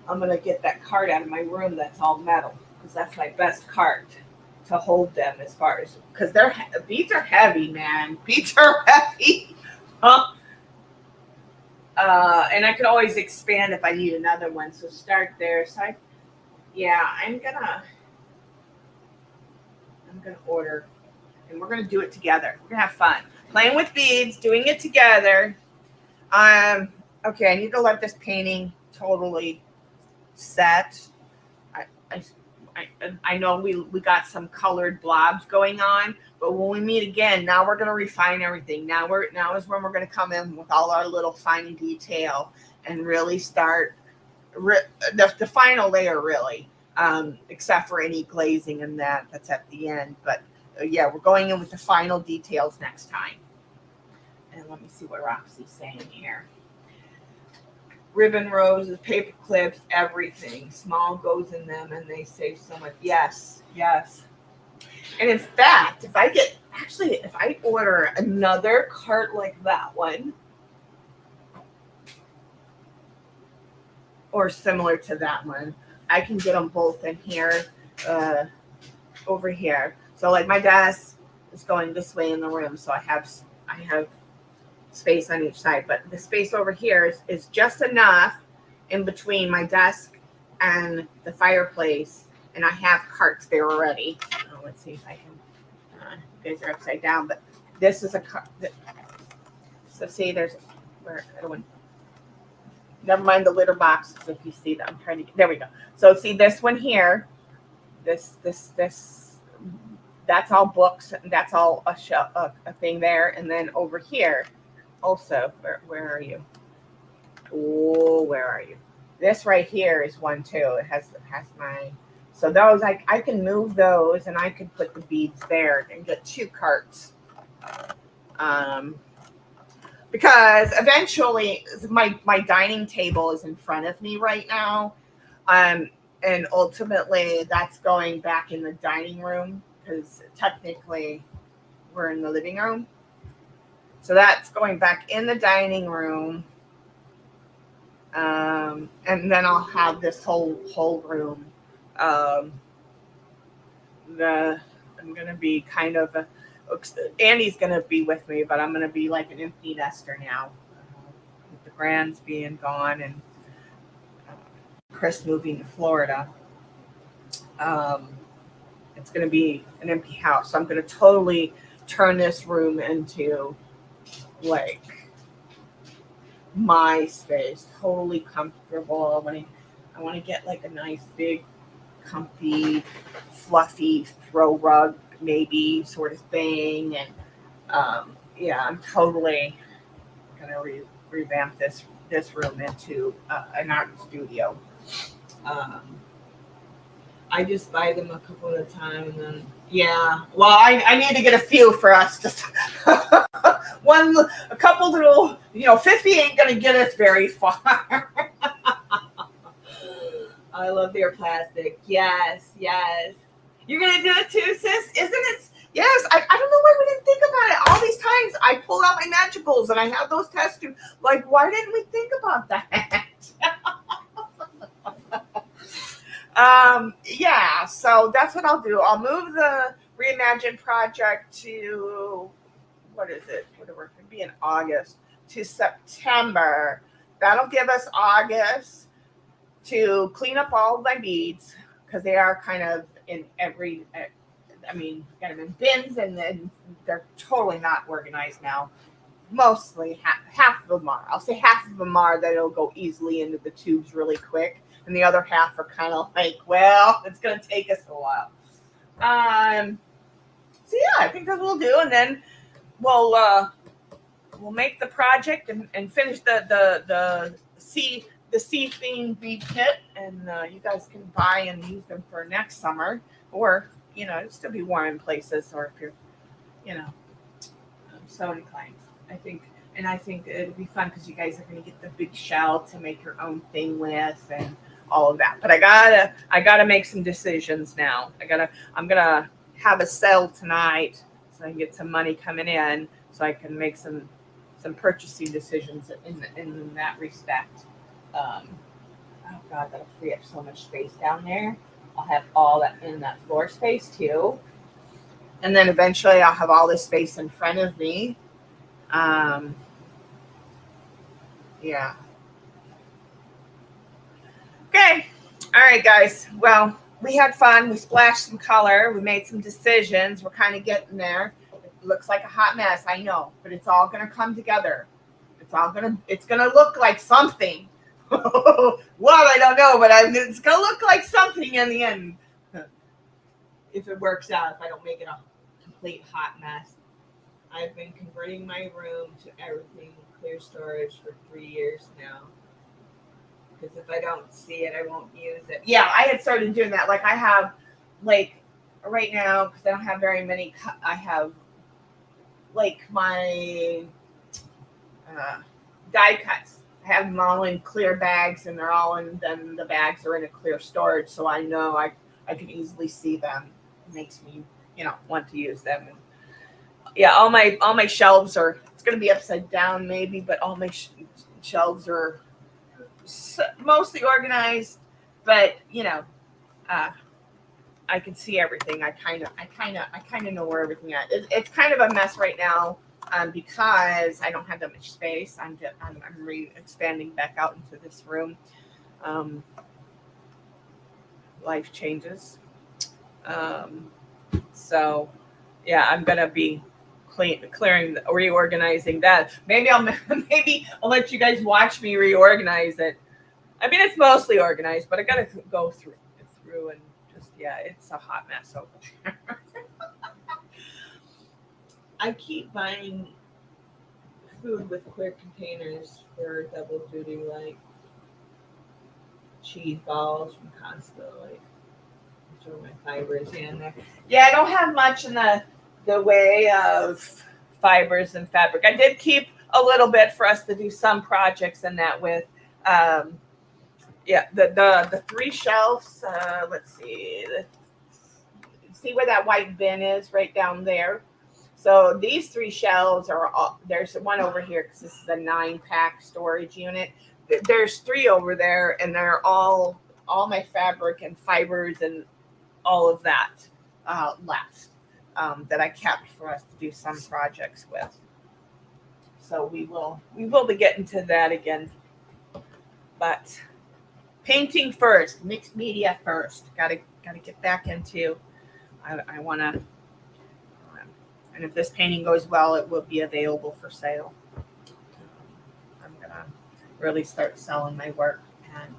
I'm gonna get that cart out of my room that's all metal, because that's my best cart to hold them, as far as, because beads are heavy, man. Beads are heavy. Huh? And I could always expand if I need another one. So start there. So I'm gonna order. and we're going to do it together. We're going to have fun. Playing with beads, doing it together. Okay, I need to let this painting totally set. I know we got some colored blobs going on, but when we meet again, now we're going to refine everything. Now is when we're going to come in with all our little fine detail and really start the final layer, really, except for any glazing and that's at the end. But yeah, we're going in with the final details next time. And let me see what Roxy's saying here. Ribbon roses, paper clips, everything. Small goes in them and they save so much. Yes, yes. And in fact, if I order another cart like that one, or similar to that one, I can get them both in here, over here. So like my desk is going this way in the room, so I have space on each side, but the space over here is just enough in between my desk and the fireplace, and I have carts there already. Let's see if I can. You guys are upside down, but this is a cart. So see, there's where I don't want. Never mind the litter boxes. If you see that, I'm trying to. There we go. So see this one here. This. That's all books. That's all a thing there, and then over here. Also, where are you? Oh, where are you? This right here is one too. It has my. So those I can move those, and I could put the beads there and get 2 carts. Because eventually my dining table is in front of me right now, and ultimately that's going back in the dining room because technically we're in the living room. So that's going back in the dining room. And then I'll have this whole room. I'm going to be kind of, Andy's going to be with me, but I'm going to be like an empty nester now. With the Grands being gone and Chris moving to Florida. It's going to be an empty house. So I'm going to totally turn this room into like my space, totally comfortable. I want to get like a nice big comfy fluffy throw rug maybe sort of thing, and yeah, I'm totally gonna revamp this room into an art studio. I just buy them a couple at a time, and then yeah. Well, I need to get a few for us to a couple little. 50 ain't gonna get us very far. I love their plastic. Yes. You're gonna do it too, sis? Isn't it? Yes. I don't know why we didn't think about it. All these times I pull out my magicals and I have those test tubes. Like, why didn't we think about that? Yeah, so that's what I'll do. I'll move the Reimagine project to, what is it? Whatever, it could be in August to September. That'll give us August to clean up all of my beads because they are kind of in every, got them in bins and then they're totally not organized now. Mostly half of them are. I'll say half of them are that it'll go easily into the tubes really quick. And the other half are kind of like, well, it's going to take us a while. So yeah, I think that's what we'll do. And then we'll make the project and finish the sea theme bead kit. And you guys can buy and use them for next summer. Or, it'll still be warm in places. Or if you're, so inclined. I think it'll be fun because you guys are going to get the big shell to make your own thing with and all of that. But I gotta make some decisions now. I'm gonna have a sale tonight so I can get some money coming in so I can make some purchasing decisions in that respect. Oh God, that'll free up so much space down there. I'll have all that in that floor space too. And then eventually I'll have all this space in front of me. Yeah. Okay. All right, guys. Well, we had fun. We splashed some color. We made some decisions. We're kind of getting there. looks like a hot mess, I know, but it's all gonna come together. It's gonna look like something. What, I don't know, but it's gonna look like something in the end. If it works out, if I don't make it a complete hot mess. I've been converting my room to everything clear storage for 3 years now. Because if I don't see it, I won't use it. Yeah, I had started doing that. Like I have, like right now, because I don't have very many. I have like my die cuts. I have them all in clear bags, and they're all in. Then the bags are in a clear storage, so I know I can easily see them. It makes me, want to use them. And yeah, all my shelves are. It's going to be upside down maybe, but all my shelves are mostly organized. But I can see everything. I kind of know where everything at. It's kind of a mess right now, because I don't have that much space. I'm expanding back out into this room. Life changes. So yeah, I'm gonna be reorganizing that. Maybe I'll let you guys watch me reorganize it. I mean, it's mostly organized, but I gotta go through and just, it's a hot mess over there. I keep buying food with clear containers for double duty, like cheese balls from Costco, like throw my fibers in there. Yeah, I don't have much in the way of fibers and fabric. I did keep a little bit for us to do some projects in that with. The 3 shelves. Let's see. See where that white bin is right down there. So these 3 shelves are all, there's one over here because this is a 9-pack storage unit. There's 3 over there, and they're all my fabric and fibers and all of that left that I kept for us to do some projects with. So we will be getting to that again, but painting first, mixed media first. Gotta get back into. I want to, and if this painting goes well, it will be available for sale. I'm gonna really start selling my work, and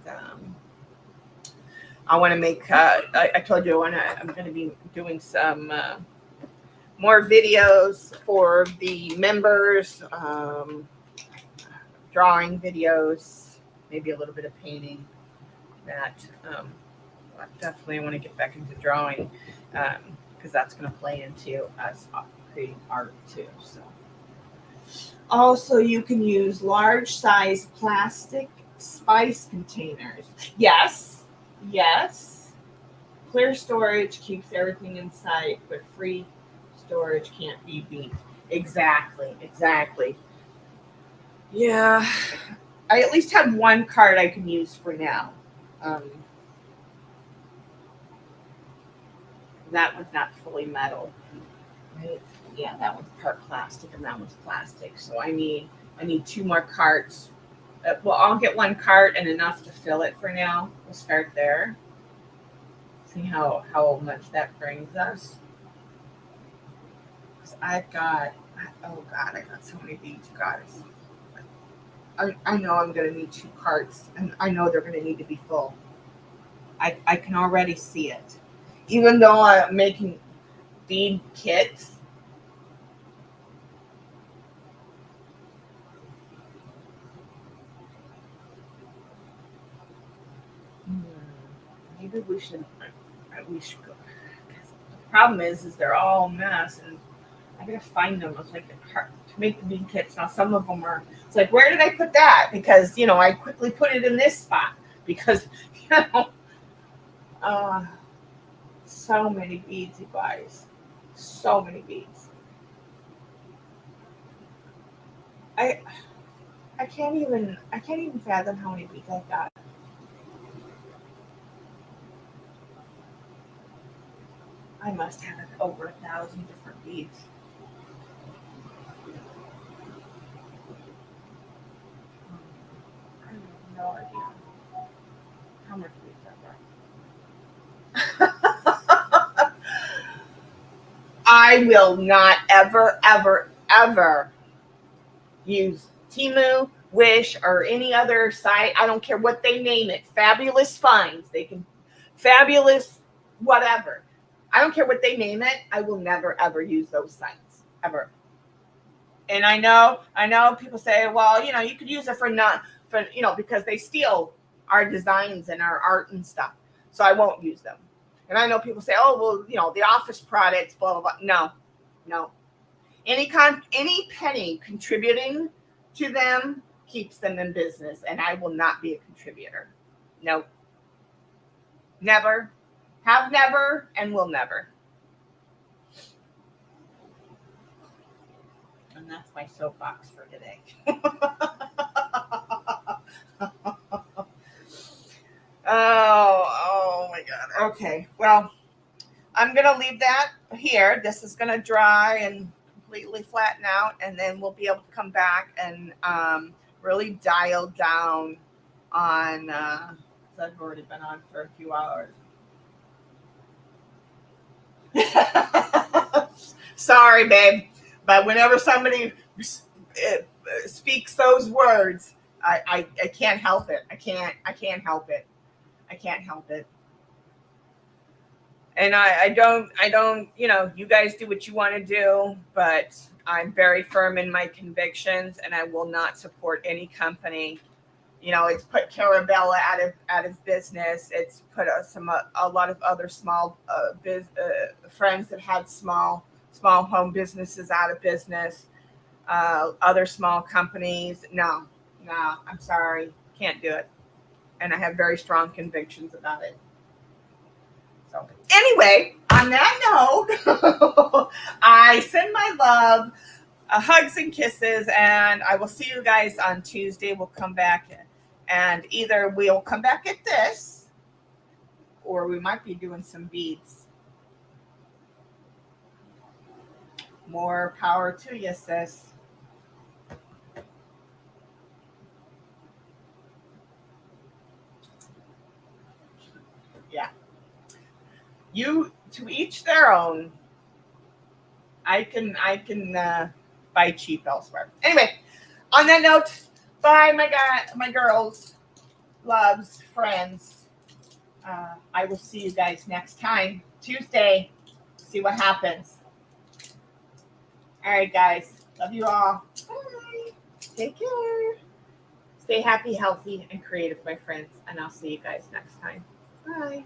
I want to make. I told you I'm going to be doing some more videos for the members, drawing videos, maybe a little bit of painting. That definitely I want to get back into drawing, because that's going to play into us creating art too. So also you can use large size plastic spice containers. Yes. Clear storage keeps everything inside, but free storage can't be beat. Exactly. Yeah. I at least have one card I can use for now. That one's not fully metal, right? Yeah, that one's part plastic and that one's plastic. So I need 2 more carts. Well, I'll get 1 cart and enough to fill it for now. We'll start there. See how much that brings us. I got so many beads, you guys. I know I'm going to need 2 carts, and I know they're going to need to be full. I can already see it. Even though I'm making bead kits, maybe we should go. The problem is they're all a mess, and I gotta find them. It's like hard to make the bead kits. Now some of them are. It's like, where did I put that? Because I quickly put it in this spot because so many beads, you guys. So many beads. I can't even fathom how many beads I've got. I must have over 1,000 different beads. I have no idea how much beads I've got. I will not ever, ever, ever use Temu, Wish, or any other site. I don't care what they name it. Fabulous Finds. They can fabulous whatever. I don't care what they name it. I will never ever use those sites ever. And I know people say, well, you could use it for because they steal our designs and our art and stuff. So I won't use them. And I know people say, oh, well, the office products, blah, blah, blah. No. Any penny contributing to them keeps them in business, and I will not be a contributor. No. Never. Have never and will never. And that's my soapbox for today. Oh my God. Okay. Well, I'm going to leave that here. This is going to dry and completely flatten out, and then we'll be able to come back and really dial down on, I've already been on for a few hours. Sorry, babe. But whenever somebody speaks those words, I can't help it. I can't help it. I can't help it. And I don't, you guys do what you want to do, but I'm very firm in my convictions, and I will not support any company. It's put Carabella out of business. It's put a lot of other small friends that had small home businesses out of business. Other small companies. No, I'm sorry. Can't do it. And I have very strong convictions about it. So anyway, on that note, I send my love, hugs and kisses, and I will see you guys on Tuesday. We'll come back, and either we'll come back at this, or we might be doing some beads. More power to you, sis. Yeah. You, to each their own. I can buy cheap elsewhere. Anyway, on that note, bye, my girls, loves, friends. I will see you guys next time, Tuesday. See what happens. All right, guys. Love you all. Bye. Take care. Stay happy, healthy, and creative, my friends. And I'll see you guys next time. Bye.